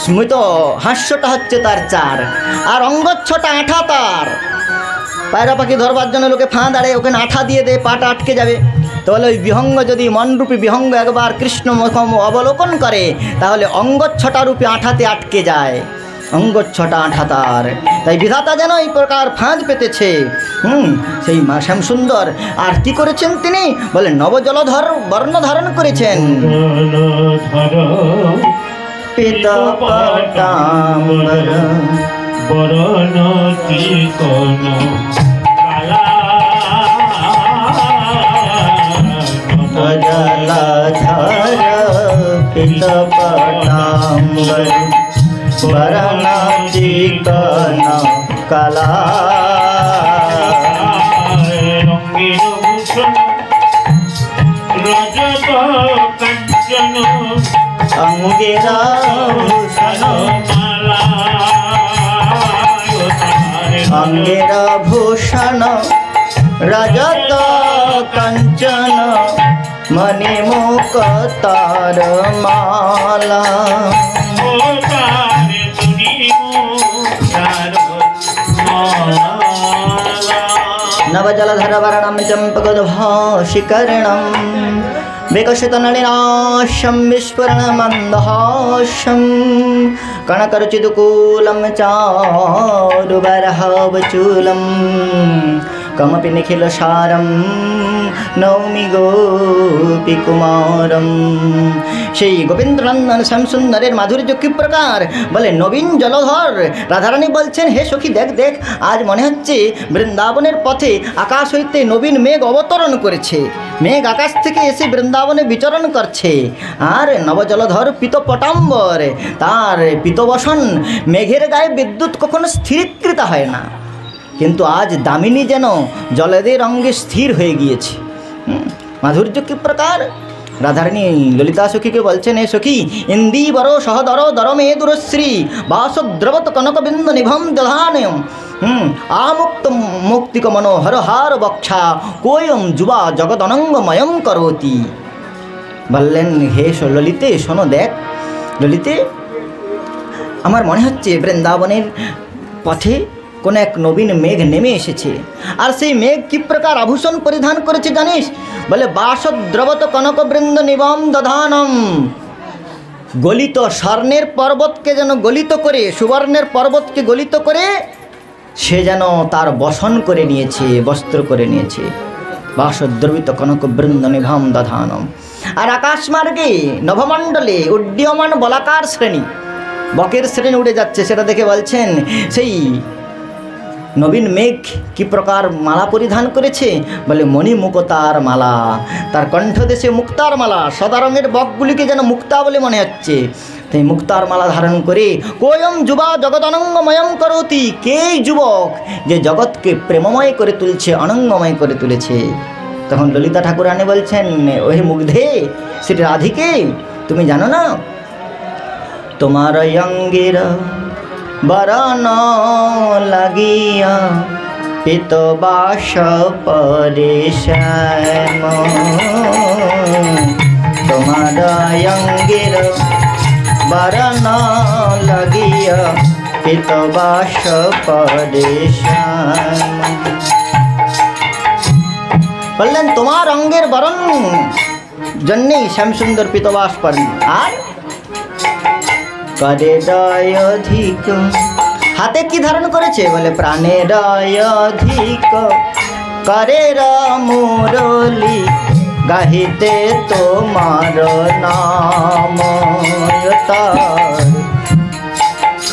স্মিত হাস্যটা হচ্ছে তার চার, আর অঙ্গচ্ছটা আঠা তার। পায়রা পাখি ধরবার জন্য লোকে ফাঁদ আড়ে, ওখানে আঠা দিয়ে দেয়, পাটা আটকে যাবে। তাহলে ওই বিহঙ্গ যদি মনরূপী বিহঙ্গ একবার কৃষ্ণ মুখম অবলোকন করে, তাহলে অঙ্গচ্ছটা রূপে আঠাতে আটকে যায়, অঙ্গচ্ছটা আঠা তার। তাই বিধাতা যেন এই প্রকার ফাঁদ পেতেছে সেই মা শ্যামসুন্দর। আর কি করেছেন তিনি? বলে নবজলধর বর্ণ ধারণ করেছেন। পিতাম্বর বরণ চিকন জলধর পিতাম্বর বরণ চিকন কলা রঙের ভূষণ রজত কাঞ্চন অঙ্গের ভূষণ অঙ্গের ভূষণ রজত কাঞ্চন मणि मुक्तार माला नवजलधर वर्णं चम्पकद्भाषिकर्णं विकसितनलिनाशं विस्फुरणमन्दहासं कणकरुचिदुकूलं चारुबरहावचूलं कमपि निखिलसारं नौमि गोपीकुमारं। সেই গোবিন্দ্রনন্দন শ্যামসুন্দরের মাধুর্য কি প্রকার বলে নবীন জলধর। রাধারানী বলছেন, হে সখী দেখ দেখ, আজ মনে হচ্ছে বৃন্দাবনের পথে আকাশ হইতে নবীন মেঘ অবতরণ করেছে। মেঘ আকাশ থেকে এসে বৃন্দাবনে বিচরণ করছে। আর নবজলধর পীতপটাম্বর, তার পীতবসন, মেঘের গায়ে বিদ্যুৎ কখনো স্থিরীকৃত হয় না, কিন্তু আজ দামিনী যেন জলদের অঙ্গে স্থির হয়ে গিয়েছে। মাধুর্য কি প্রকার। রাধারানী ললিতা সখীকে বলছেন, হে সখী, ইন্দীবর সহদর দরমে দুরশ্রী বাসদ্রবত কনকবিন্দ নিভম দধানয়ম আমুক্ত মুক্তিক মনোহর হার বক্ষা কোয়ম যুবা জগদনঙ্গময়ম করতি। বললেন, হে ললিতে শোনো, দেখ ললিতে, আমার মনে হচ্ছে বৃন্দাবনের পথে কোন এক নবীন মেঘ নেমে এসেছে। আর সেই মেঘ কি প্রকার আভূষণ পরিধান করেছে জানিস? বলে বাসদ্রবত কনকবৃন্দ নিবম দধানম। গলিত স্বর্ণের পর্বতকে যেন গলিত করে, সুবর্ণের পর্বতকে গলিত করে সে যেন তার বসন করে নিয়েছে, বস্ত্র করে নিয়েছে। বাসদ্রবিত কনকবৃন্দ নিভম দধানম। আর আকাশমার্গে নভমণ্ডলে উড্ডীয়মান বলাকার শ্রেণী, বকের শ্রেণী উড়ে যাচ্ছে, সেটা দেখে বলছেন, সেই নবীন মেঘ কি প্রকার মালা পরিধান করেছে? বলে মণি মুক্তার মালা, তার কণ্ঠদেশে মুক্তার মালা। সাদা রঙের বকগুলিকে যেন মুক্তা বলে মনে হচ্ছে। তাই মুক্তার মালা ধারণ করে কোয়ম যুবা জগৎ অনঙ্গময়ম করতি, কে যুবক যে জগৎকে প্রেমময় করে তুলছে, অনঙ্গময় করে তুলেছে। তখন ললিতা ঠাকুরানী বলছেন, ওহে মুগ্ধে, সেটা রাধিকে তুমি জানো না? তোমার অঙ্গের বরণ লাগিয়া পিতবাস পরেশাম, তোমার অঙ্গের বরণ লাগিয়া পিতবাস পরেশাম। বললেন, তোমার অঙ্গের বরণ জন্যেই শ্যামসুন্দর পিতবাস পড়েন। আর কাদের অধিক, হাতে কি ধারণ করেছে? বলে প্রাণের অধিক করের মুরলি গাহিতে তোমার নাম।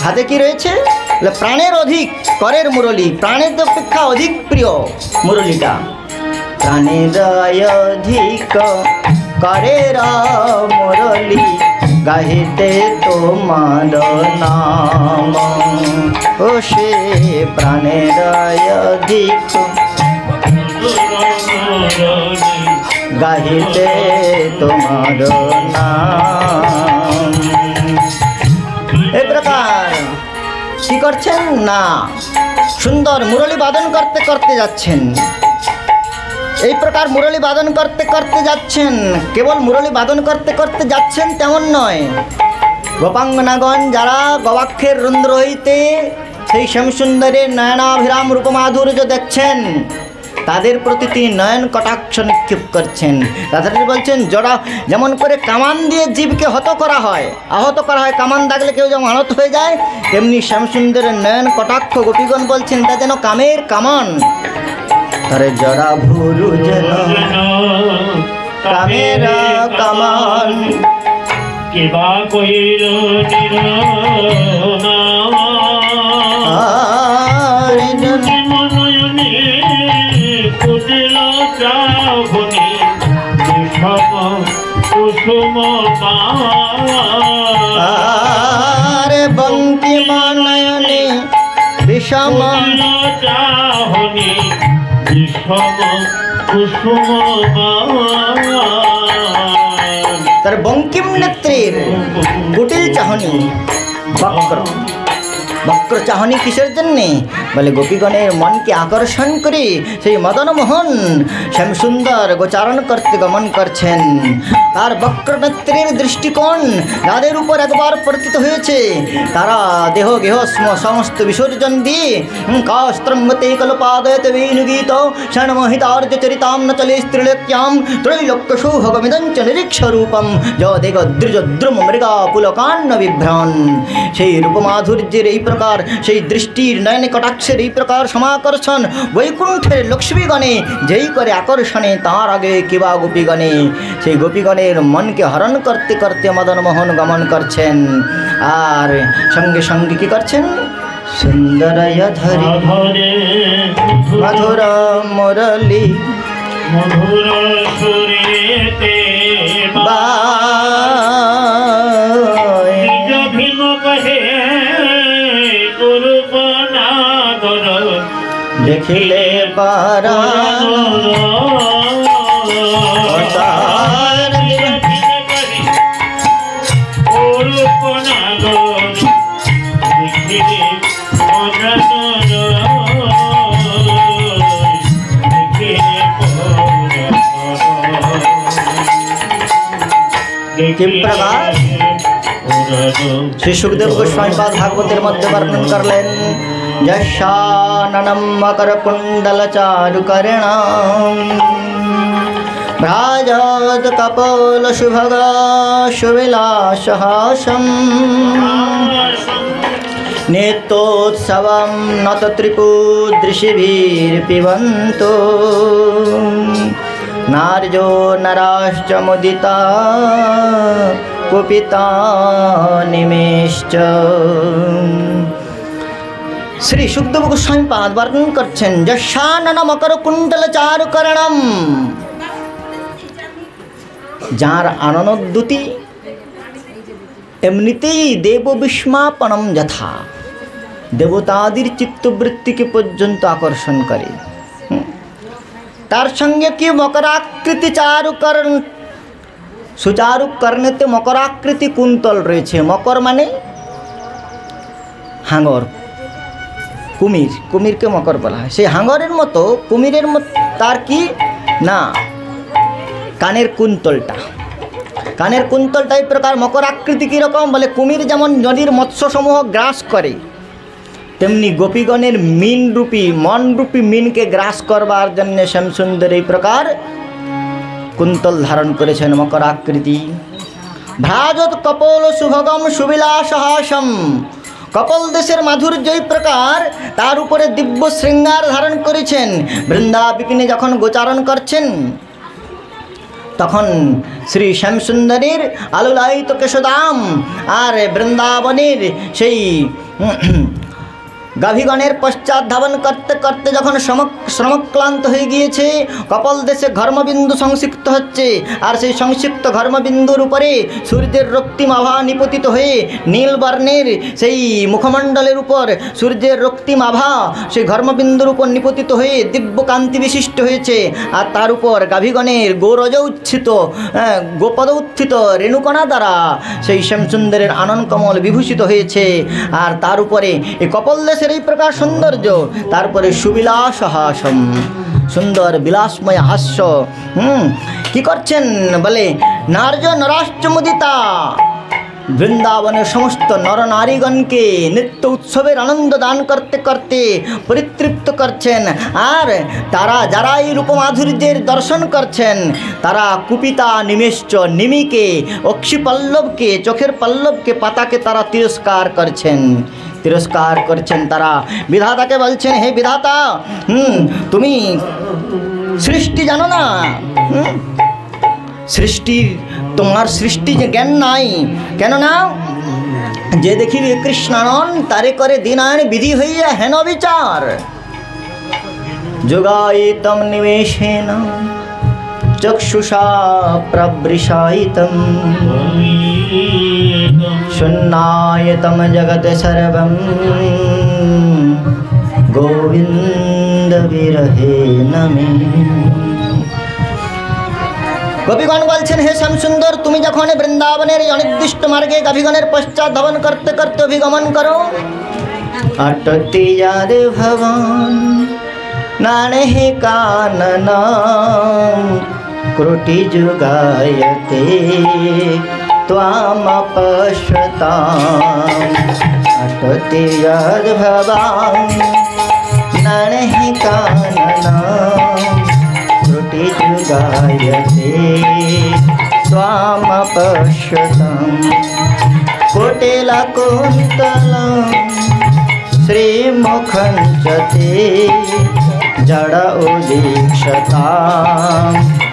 হাতে কি রয়েছে? প্রাণের অধিক করের মুরলি, প্রাণের অপেক্ষা অধিক প্রিয় মুরলিটা। প্রাণের অধিক করের মুরলি গাহিতে তোমার নাম। ও সে প্রাণের অধিক গাহিতে তোমার নাম। এই প্রকার কি করছেন না, সুন্দর মুরলী বাদন করতে করতে যাচ্ছেন। এই প্রকার মুরলী বাদন করতে করতে যাচ্ছেন। কেবল মুরলী বাদন করতে করতে যাচ্ছেন তেমন নয়, গোপাঙ্গনাগণ যারা গবাক্ষের রুন্দ্র হইতে সেই শ্যামসুন্দরের নয়নাভিরাম রূপমাধুর্য দেখছেন, তাদের প্রতি তিনি নয়ন কটাক্ষ নিক্ষেপ করছেন। রাধারানী বলছেন, জড়া যেমন করে কামান দিয়ে জীবকে হত করা হয়, আহত করা হয়, কামান দাগলে কেউ যেমন আহত হয়ে যায়, তেমনি শ্যামসুন্দরের নয়ন কটাক্ষ গোপীগণ বলছেন তা যেন কামের কামান। তারে জরা ভুরু যেন কামের কামান, কিবা কইল মনয়নে কুটিল চাহনি বিষম কুসুম আরে বঙ্কিম নয়নে বিষম চাহনি বিষম কুসুম। তার বঙ্কিম নেত্রের কুটিল চাহনি বক্র, বক্র চাহনি কিসের জন্যে? বলে গোপীগণের মনকে আকর্ষণ করে সেই মদন মোহন শ্যামসুন্দর গোচারণ করতে গমন করছেন। তার বক্র নেত্রের দৃষ্টিকোণ যাদের উপর একবার পতিত হয়েছে তারা দেহ গেহ সমস্ত বিসর্জন দিয়ে কাস্ত্রঙ্গতে কল্পাদয়তে বেণুগীত ষণমোহিতার্য চরিতাম ন চলে স্ত্রীলোক্যাম ত্রৈলোক্য সৌভগমিদঞ্চ নিরীক্ষরূপম যদেগদ্রিজদ্রুম মৃগা পুলকান্ন বিভ্রান। সেই রূপমাধুর্যের এই প্রকার, সেই দৃষ্টির নয়নে কটাক্ষের এই প্রকার সমাকর্ষণ বৈকুণ্ঠের লক্ষ্মীগণে যেই করে আকর্ষণে তাঁর আগে কিবা গোপীগণে সেই গোপীগণের মনকে হরণ করতে করতে মদনমোহন গমন করছেন। আর সঙ্গে সঙ্গে কি করছেন? সুন্দরয় ধরি মধুর মুরলী মধুর সুরেতে নিজ ভীম কহে গুরুপনাগর দেখিলে পারা কি প্রকার শ্রী সুখদেব গোস্বামী পাদ ভাগবতের মধ্যে বর্ণন করলেন। যশাননম মকর কুণ্ডল চারুকর্ণাম ভ্রাজত কপোল শুভগ সুবিলাসহাসম নিত্যোৎসবম নত ত্রিপুদৃশিভির্পিবন্তো নার্যো নরাশ্চ মুদিতা কুপিতা নিমেশ্চ। শ্রী সুখদেব গোস্বামী পাদ বর্ণন করছেন যশানন মকর কুণ্ডল চারুকর্ণম, যার আননোদ্যুতি এমনিতেই দেব বিস্মাপনম যথা, দেবতাদির চিত্তবৃত্তিকে পর্যন্ত আকর্ষণ করে। তার সঙ্গে কি মকরাকৃতি চারুকর্ণ, সুচারু কর্ণেতে মকরাকৃতি কুন্তল রয়েছে। মকর মানে হাঙর, কুমির, কুমিরকে মকর বলা হয়। সেই হাঙরের মতো কুমিরের মতো তার কি না কানের কুন্তলটা, কানের কুন্তলটা এই প্রকার মকর আকৃতি কীরকম বলে কুমির যেমন নদীর মৎস্যসমূহ গ্রাস করে তেমনি গোপীগণের মিনরূপী মনরূপী মিনকে গ্রাস করবার জন্য শ্যামসুন্দর এই প্রকার কুন্তল ধারণ করেছেন মকর আকৃতি। ভ্রাজত কপোল শুভগম সুবিলাসহাসম, কপল দেশের মাধুর্য এই প্রকার তার উপরে দিব্য শৃঙ্গার ধারণ করেছেন। বৃন্দা বিপিনে যখন গোচারণ করছেন তখন শ্রী শ্যামসুন্দরের আলুলায়িত কেশদাম আর বৃন্দাবনের সেই গাভীগণের পশ্চাৎ ধাবন করতে করতে যখন শ্রমক্লান্ত হয়ে গিয়েছে, কপল দেশে ঘর্মবিন্দু সংক্ষিপ্ত হচ্ছে, আর সেই সংক্ষিপ্ত ঘর্মবিন্দুর উপরে সূর্যের রক্তিম আভা নিপতিত হয়ে নীলবর্ণের সেই মুখমণ্ডলের উপর সূর্যের রক্তিম আভা সেই ঘর্মবিন্দুর উপর নিপতিত হয়ে দিব্য কান্তি বিশিষ্ট হয়েছে। আর তার উপর গাভীগণের গৌরজ উচ্ছিত গোপদ উত্থিত রেণুকণা দ্বারা সেই শ্যামসুন্দরের আনন কমল বিভূষিত হয়েছে। আর তার উপরে এই কপল দেশের এই প্রকার সৌন্দর্য, তারপরে সুবিলাস হাসম, সুন্দর বিলাসময় হাস্য। কি করছেন বলে নার্য নরাশ্চ মুদিতা, বৃন্দাবনের সমস্ত নরনারীগণকে নিত্য উৎসবের আনন্দ দান করতে করতে পরিতৃপ্ত করছেন। আর তারা যারা এই রূপমাধুর্যের দর্শন করছেন তারা কুপিতা নিমেশ্চ, নিমিকে অক্ষিপল্লবকে চোখের পল্লবকে পাতাকে তারা তিরস্কার করছেন, তিরস্কার করছেন। তারা বিধাতাকে বলছেন, হে বিধাতা, তুমি সৃষ্টি জানো না, সৃষ্টির তোমার সৃষ্টি যে জ্ঞান নাই, কেননা যে দেখিবে কৃষ্ণানন তারে করে দিনায়ন বিধি হইয়া হেন বিচার। যোগায়িতম নিবেশেন চক্ষুষা প্রবৃষায়িতম শূন্যায়তম জগৎ সর্বম গোবিন্দ বিরহে নমে। গোপীগণ বলছেন, হে শ্যামসুন্দর, তুমি যখন বৃন্দাবনের অনির্দিষ্ট মার্গে গাভীগণের পশ্চাৎ ধাবন করতে করতে অভিগমন করো, अटति यद् भवान् नानेः काननं कोटिजुगायते त्वामपश्यताम् अटति यद् भवान् नानेः काननं कोटिजुगायते त्वामपश्यताम् कोटिलकुन्तलं श्रीमुखं च ते जड उदीक्षतां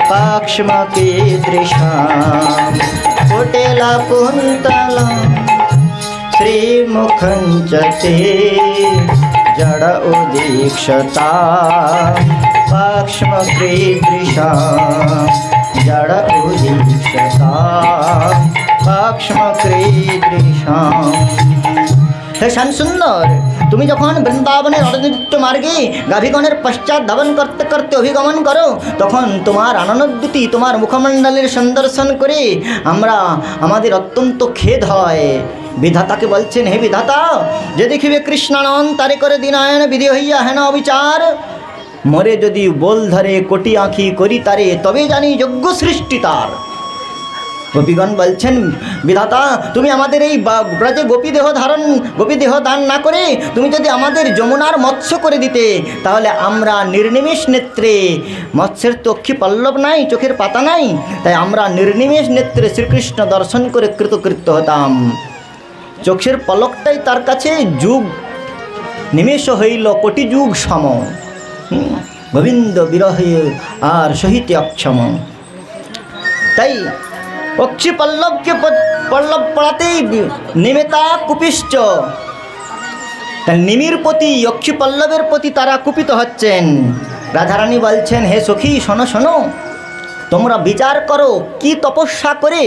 पाक्ष्मकीदृशां कोटिलकुन्तलं श्रीमुखं च ते जड उदीक्षतां पाक्ष्मकीदृशां जड उदीक्षतां पाक्ष्मकीदृशां। हे श्याम सुंदर, তুমি যখন বৃন্দাবনের অরণ্যযুক্ত মার্গে গাভীগণের পশ্চাৎ ধাবন করতে করতে অভিগমন করো, তখন তোমার আনন্দদ্যুতি তোমার মুখমণ্ডলের সন্দর্শন করে আমাদের অত্যন্ত খেদ হয়। বিধাতাকে বলছেন, হে বিধাতা, যে দেখিবে কৃষ্ণানন তারে করে দিনায়ন বিধি হইয়া হেন অবিচার, মরে যদি বল ধরে কোটি আঁখি করি তারে, তবে জানি যোগ্য সৃষ্টি তার। গোপীগণ বলছেন, বিধাতা, তুমি আমাদের এই ব্রজে গোপী দেহ দান না করে তুমি যদি আমাদের যমুনার মৎস্য করে দিতে, তাহলে আমরা নির্নিমেষ নেত্রে, মৎস্যের তো অক্ষি পল্লব নাই, চোখের পাতা নাই, তাই আমরা নির্নিমেষ নেত্রে শ্রীকৃষ্ণ দর্শন করে কৃতকৃত্য হতাম। চোখের পলকটাই তার কাছে যুগ, নিমেষ হইল কোটি যুগ সম, গোবিন্দ বিরহে আর সহিতে অক্ষম। তাই অক্ষি পল্লবকে পল্লব পড়াতেই নিমেতা কুপিশ্চ, নিমির প্রতি, অক্ষি পল্লবের প্রতি তারা কুপিত হচ্ছেন। রাধারানী বলছেন, হে সখী, শোনো শোনো, তোমরা বিচার করো কি তপস্যা করে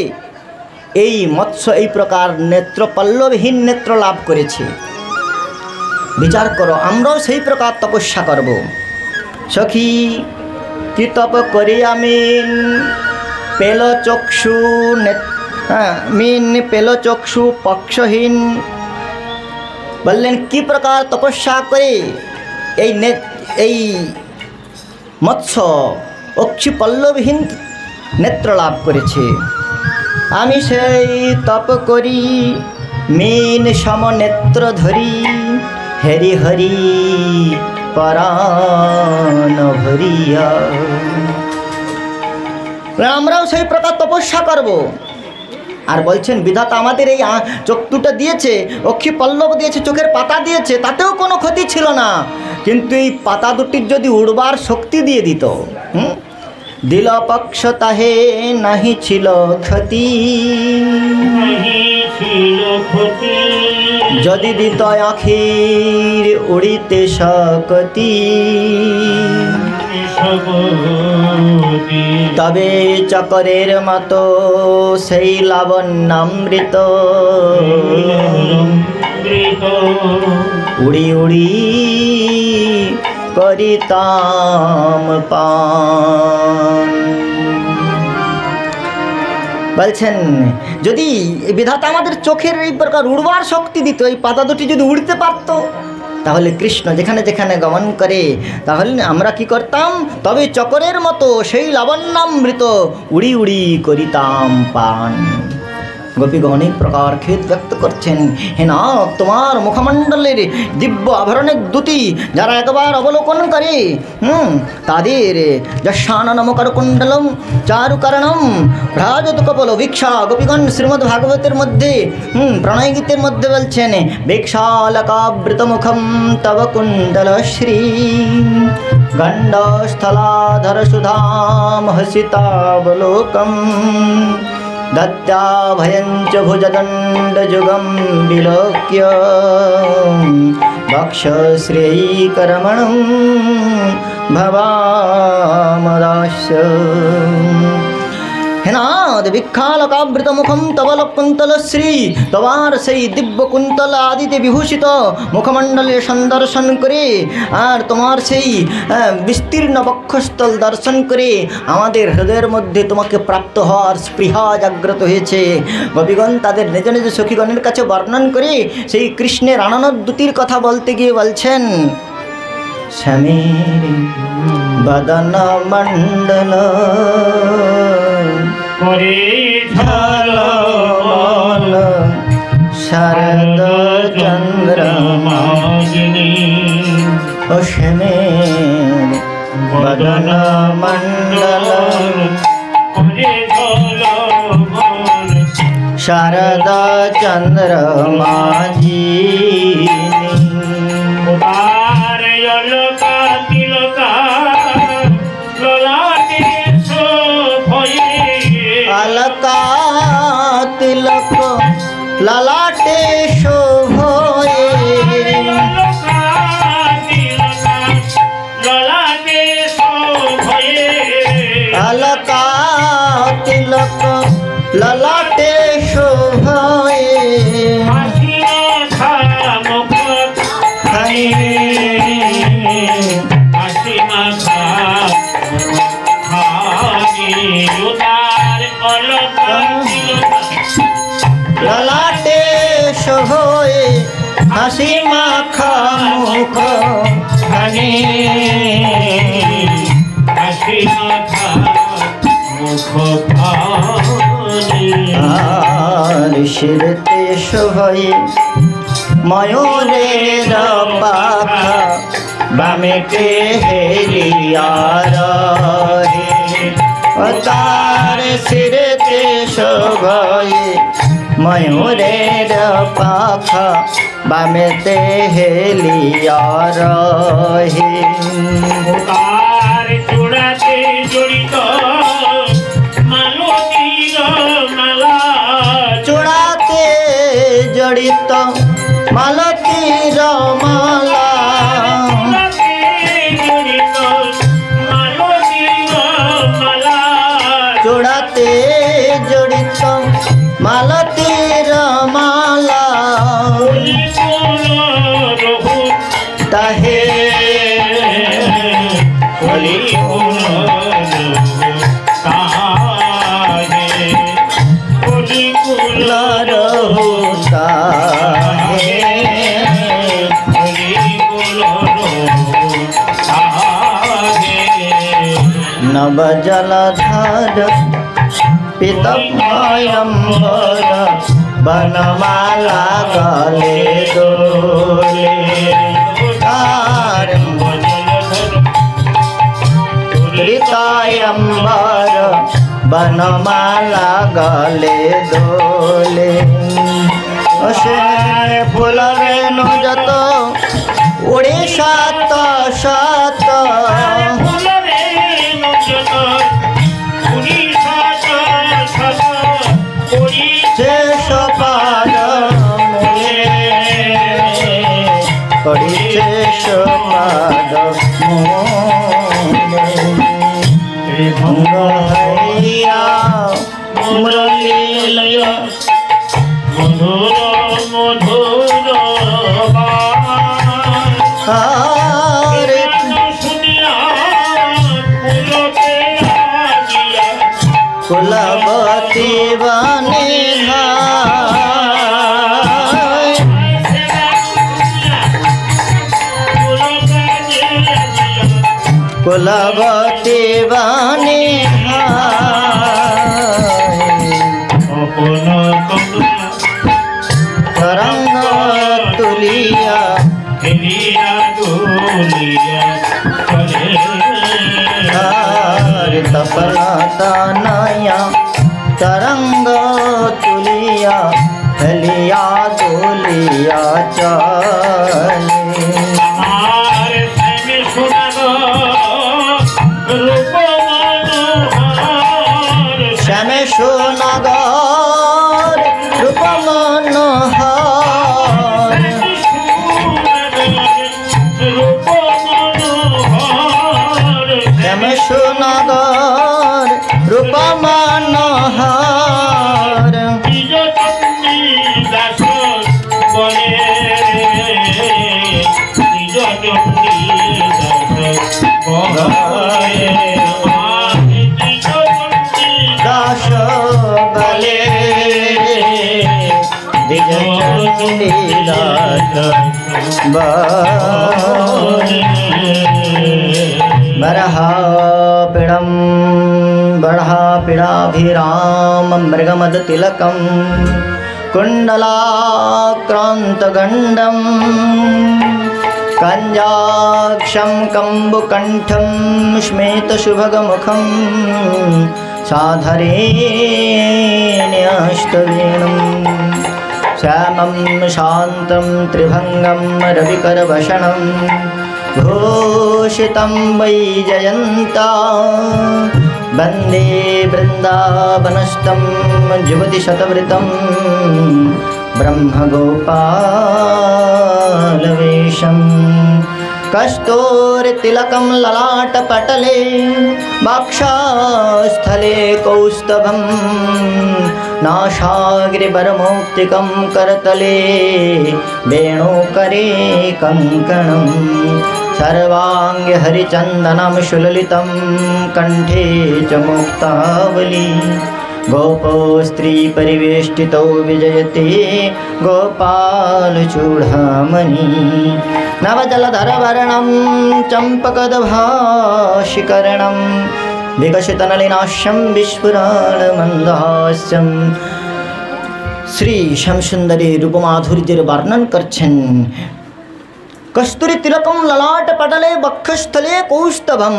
এই মৎস্য এই প্রকার নেত্র পল্লবহীন নেত্র লাভ করেছে। বিচার করো, আমরাও সেই প্রকার তপস্যা করব। সখী, কি তপ করি আমি পেল চক্ষু মিন পেল চক্ষু পক্ষহীন। বললেন, কি প্রকার তপস্যা করে এই মৎস্য অক্ষি পল্লবহীন নেত্র লাভ করেছে। আমি সেই তপ করি মিন সম নেত্র ধরি, হরি হরি পরাণ ভরিয়া। আমরাও সেই প্রকার তপস্যা করব। আর বলছেন, বিধাতা আমাদের এই চোখ দুটো দিয়েছে, অক্ষি পল্লব দিয়েছে, চোখের পাতা দিয়েছে, তাতেও কোনো ক্ষতি ছিল না, কিন্তু এই পাতা দুটির যদি উড়বার শক্তি দিয়ে দিত, দিল পক্ষ তাহে নাহি ছিল ক্ষতি, যদি দিত আখির উড়িতে শক্তি, তবে চকরের মতো সেই লাবণ্যামৃত উড়ি উড়ি করিতাম পান। বলছেন, যদি বিধাতা আমাদের চোখের এই প্রকার উড়বার শক্তি দিত, এই পাতা দুটি যদি উড়তে পারত, তাহলে কৃষ্ণ যেখানে যেখানে গমন করে, তাহলে আমরা কি করতাম, তবে চকরের মতো সেই লাবণ্যামৃত উড়ি উড়ি করিতাম পান। গোপীগণ এই প্রকার খেদ ব্যক্ত করছেন, হে না, তোমার মুখমণ্ডলের দিব্য আভরণের দ্যুতি যারা একবার অবলোকন করে, তাদের যশাননম করকুণ্ডলম চারুকরণম ভ্রাজত কপল ভিক্ষা। গোপীগণ শ্রীমদ্ ভাগবতের মধ্যে প্রণয় গীতের মধ্যে বলছেন, ভিক্ষালকাবৃত মুখম তব কুণ্ডল শ্রী গণ্ডস্থলাধর সুধাম হসিতাবলোকম দত্যাভয়ঞ্চ ভুজদণ্ডযুগম বিলোক্য বক্ষশ্রেয়ীকরমণং ভবামদাস্য। হেনাদ বিখ্যালকাবৃত মুখম তবল কুন্তল শ্রী তোমার সেই দিব্য কুন্তল আদিতে বিভূষিত মুখমণ্ডলে সন্দর্শন করে আর তোমার সেই বিস্তীর্ণ বক্ষস্থল দর্শন করে আমাদের হৃদয়ের মধ্যে তোমাকে প্রাপ্ত হওয়ার স্পৃহা জাগ্রত হয়েছে। গোপীগণ তাদের নিজ নিজ সখীগণের কাছে বর্ণন করে সেই কৃষ্ণের আনন্দদ্যুতির কথা বলতে গিয়ে বলছেন, শ্যামের বদন মণ্ডল ঝলমল শরদ চন্দ্রমাগিনী। ও শ্যামের বদন মণ্ডল শরদ চন্দ্রমাগিনী। अलका तिलक ललाटे शोभोए। अलका तिलक ललाटे शोभोए। ललाटे शोभोए हासि माखा मुख घनी। हासि माखा मुख আর শিরতে শোভয়ে ময়ূরের পাখা বামেতে হেলিয়ার তার শিরতে শোভয়ে ময়ূরের পাখা বামেতে হেলিয়ার তার চূড়াতে জড়িত মালতীর মালা। চূড়াতে জড়িত মালতীর মালা। চূড়াতে জড়িত মালতীর মালা। তাহে नव जलधर पीतमयंबर बनमाला गले दोले। पीतमयंबर बनमाला गले दोले। से फूल रेणु जत उड़ीसा सात शेष पाद शेष पाद भंगैया मुरली मधुर मधुर कुलवती बने कुलवती बने तरंग तुलिया तपना तनया तरंग तुलिया हलिया दुलिया चले। श्याम सुनगर रूप मनोहर। श्याम सुनगर रूप मनोहर। दास बले द्विज चंडी दास बर्हापीडाभिराम मृगमदतिलकं कुण्डलाक्रान्तगण्डं कञ्जाक्षं कम्बुकण्ठं श्वेतशुभगमुखं साधरेण्यष्टवेणं श्यामं शान्तं त्रिभङ्गं रविकरभषणं भूषितं वैजयन्ता वन्दे वृन्दावनस्थं युवतिशतवृतं ब्रह्मगोपालवेशम् कस्तूरितिलकं ललाटपटले वक्षस्थले कौस्तभं नासाग्रवरमौक्तिकं करतले वेणुकरे कङ्कणं सर्वाङ्गे हरिचन्दनं सुललितं कण्ठे च मुक्तावली गोपो स्त्रीपरिवेष्टितो विजयते गोपालचूडामणि नवजलधरवर्णं चम्पकदभाषिकर्णं विकसितनलिनाश्यं विस्फुरणमन्दहास्यं श्री श्यामसुंदरी रूपमाधुर्যের वर्णन करছেন। कस्तूरी तिलकम ललाट पटले वक्षस्थले कौस्तभम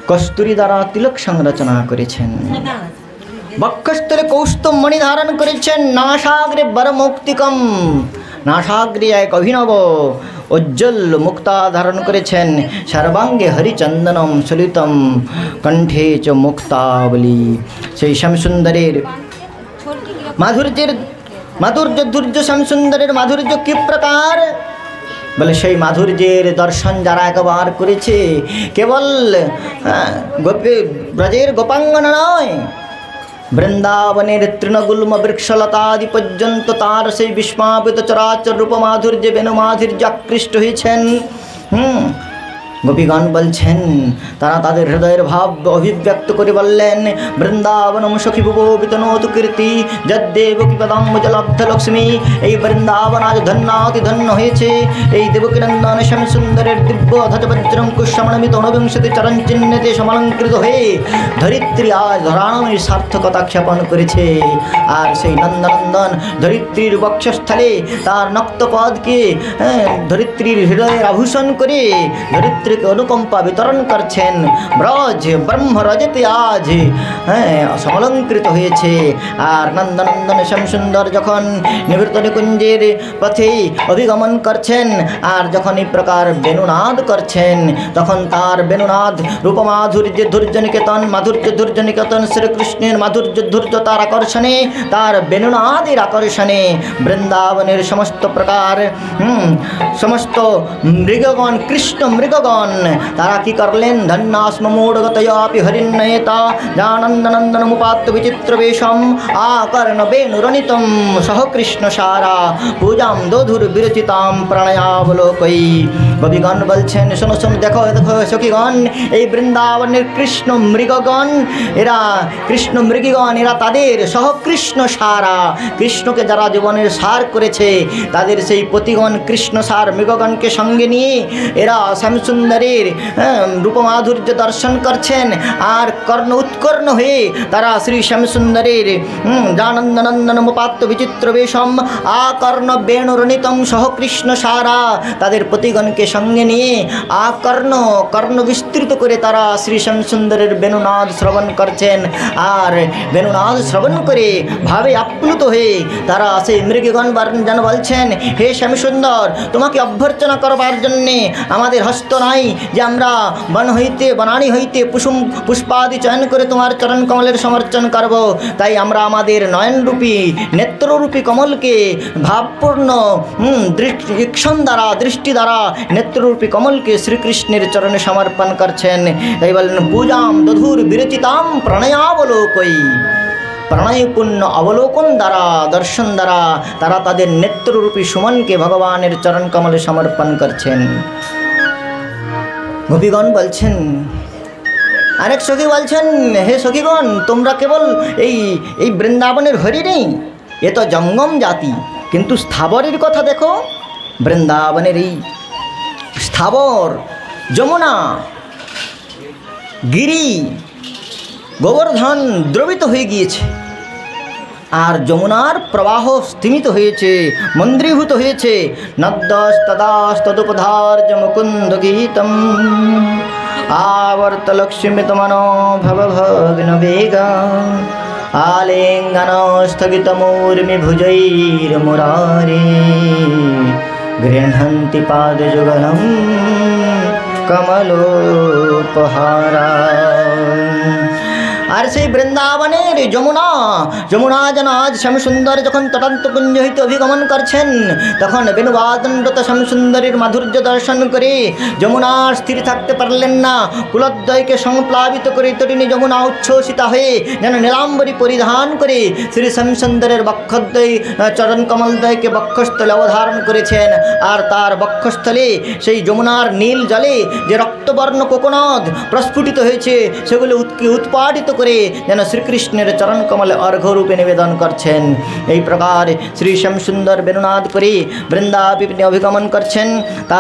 कस्तूरी द्वारा तिलक संरचना করেছেন বক্ষস্থলে কৌস্তব মণি ধারণ করেছেন নাসাগ্রে বরমৌক্তিকম নাসাগ্রে এক অভিনব উজ্জ্বল মুক্তা ধারণ করেছেন সর্বাঙ্গে হরিচন্দনম সলিতম কণ্ঠে চ মুক্তাবলী সেই শ্যামসুন্দরের মাধুর্য ধৈর্য শ্যামসুন্দরের মাধুর্য কি প্রকার বলে সেই মাধুর্যের দর্শন যারা একবার করেছে কেবল ব্রজের গোপাঙ্গনা নয় বৃন্দাবনের তৃণগুল্ম বৃক্ষলতাদি পর্যন্ত তার সেই বিস্মাপিত চরাচর রূপ মাধুর্য বেণু মাধুর্য আকৃষ্ট হয়েছেন। গোপীগণ বলছেন তারা তাদের হৃদয়ের ভাব অভিব্যক্ত করে বললেন বৃন্দাবনম সখী ভুবো বিতনোতু কীর্তি যদ্দেবকী পদাম্বুজলব্ধ লক্ষ্মী এই বৃন্দাবন আজ ধন্যাতি ধন্য হয়েছে এই দেবকীনন্দন শ্যামসুন্দরের দিব্য ধ্বজবজ্রম কুশমণমিত ঊনবিংশতি চরণ চিহ্নেতে সমালঙ্কৃত হয়ে ধরিত্রী আজ ধরাণের সার্থকতা জ্ঞাপন করেছে। আর সেই নন্দনন্দন ধরিত্রীর বক্ষস্থলে তার নক্তপদকে ধরিত্রীর হৃদয়ের আভূষণ করে ধরিত্রী অনুকম্পা বিতরণ করছেন। ব্রজ ব্রহ্ম রজতে আজ সমলঙ্কৃত হয়েছে। আর নন্দনন্দন শ্যামসুন্দর যখন নিবৃত্ত নিকুঞ্জের পথে অভিগমন করছেন আর যখন এই প্রকার বেণুনাদ করছেন তখন তার বেণুনাদ রূপমাধুর্য ধৈর্য নিকেতন মাধুর্য ধৈর্য নিকেতন শ্রীকৃষ্ণের মাধুর্য ধৈর্য তার আকর্ষণে তার বেণুনাদের আকর্ষণে বৃন্দাবনের সমস্ত প্রকার সমস্ত মৃগগণ কৃষ্ণ মৃগগণ তারা কি করলেন ধন্যাস্ম মূঢ়গতয়াপি হরিণ্যেতা জানন্দনন্দনমুপাত্ত বিচিত্র বেশম আকর্ণ বেণুরণিতম সহ কৃষ্ণ সারা পূজাম দধুর বিরচিতাম প্রণয়াবলোকই। কবিগণ বলছেন শোনো শোনো দেখো দেখো সখীগণ এই বৃন্দাবনের কৃষ্ণ মৃগগণ এরা কৃষ্ণ মৃগীগণ এরা তাদের সহ কৃষ্ণ সারা কৃষ্ণকে যারা জীবনের সার করেছে তাদের সেই পতিগণ কৃষ্ণ সার মৃগগণকে সঙ্গে নিয়ে এরা শ্যামসুন্দরের রূপমাধুর্য দর্শন করছেন। আর কর্ণ উৎকর্ণ হয়ে তারা শ্রী শ্যামসুন্দরের জানন্দনন্দনমুপাত্ত বিচিত্র বেশম আকর্ণ বেণুরণিতম সহ কৃষ্ণ সারা তাদের পতিগণকে সঙ্গে নিয়ে আকর্ণ কর্ণ বিস্তৃত করে তারা শ্রী শ্যামসুন্দরের বেণুনাদ শ্রবণ করছেন। আর বেণুনাদ শ্রবণ করে ভাবে আপ্লুত হয়ে তারা সেই মৃগগণ যেন বলছেন হে শ্যামসুন্দর তোমাকে অভ্যর্চনা করবার জন্যে আমাদের হস্ত নাই যে আমরা বন হইতে বনানি হইতে পুষ্পাদি চয়ন করে তোমার চরণ কমলের সমর্চন করব। তাই আমরা আমাদের নয়নরূপী নেত্ররূপী কমলকে ভাবপূর্ণ ইক্ষণ দ্বারা দৃষ্টি দ্বারা নেত্ররূপী কমলকে শ্রীকৃষ্ণের চরণে সমর্পণ করছেন। তাই বললেন পূজাম দধুর বিরচিতাম প্রণয়াবলোকই প্রণয়পূর্ণ অবলোকন দ্বারা দর্শন দ্বারা তারা তাদের নেত্ররূপী সুমনকে ভগবানের চরণ কমলে সমর্পণ করছেন। গোপীগণ বলছেন, আরেক সখী বলছেন, হে সখীগণ, তোমরা কেবল এই বৃন্দাবনের হরি নেই, এ তো জঙ্গম জাতি, কিন্তু স্থাবরের কথা দেখো। বৃন্দাবনের এই স্থাবর যমুনা, গিরি, গোবর্ধন দ্রবিত হয়ে গিয়েছে, আর যমুনার প্রবাহ স্থিমিত হয়েছে, মন্দ্রীভূত হয়েছে। নদ্যস্তদাস্তদুপধার্য মুকুন্দ গীতম আবর্ত লক্ষ্মীমিতমনো ভবভগ্ন বেগা আলিঙ্গন স্থগিতমূর্মি ভুজৈর্মুরারে গৃহন্তি পাদযুগলম কমলোপহারা। আর সেই বৃন্দাবনের যমুনা যেন আজ শ্যামসুন্দর যখন তটান্তপুঞ্জ হইতে অভিগমন করছেন, তখন বেণুবাদনরত শ্যামসুন্দরীর মাধুর্য দর্শন করে যমুনা স্থির থাকতে পারলেন না। কুলদ্বয়কে সংপ্লাবিত করে তরিণী যমুনা উচ্ছ্বসিতা হয়ে যেন নীলাম্বরী পরিধান করে শ্রী শ্যামসুন্দরের বক্ষদ্বয় চরণ কমলদ্বয়কে বক্ষস্থলে অবধারণ করেছেন। আর তার বক্ষস্থলে সেই যমুনার নীল জলে যে রক্তবর্ণ কোকোনদ প্রস্ফুটিত হয়েছে, সেগুলো উৎপাটিত করে যেন শ্রীকৃষ্ণের চরণ কমলে অর্ঘ্যরূপে নিবেদন করছেন। এই প্রকার শ্রী শ্যামসুন্দর বেণুনাদ করে বৃন্দাবনে অভিগমন করছেন। তা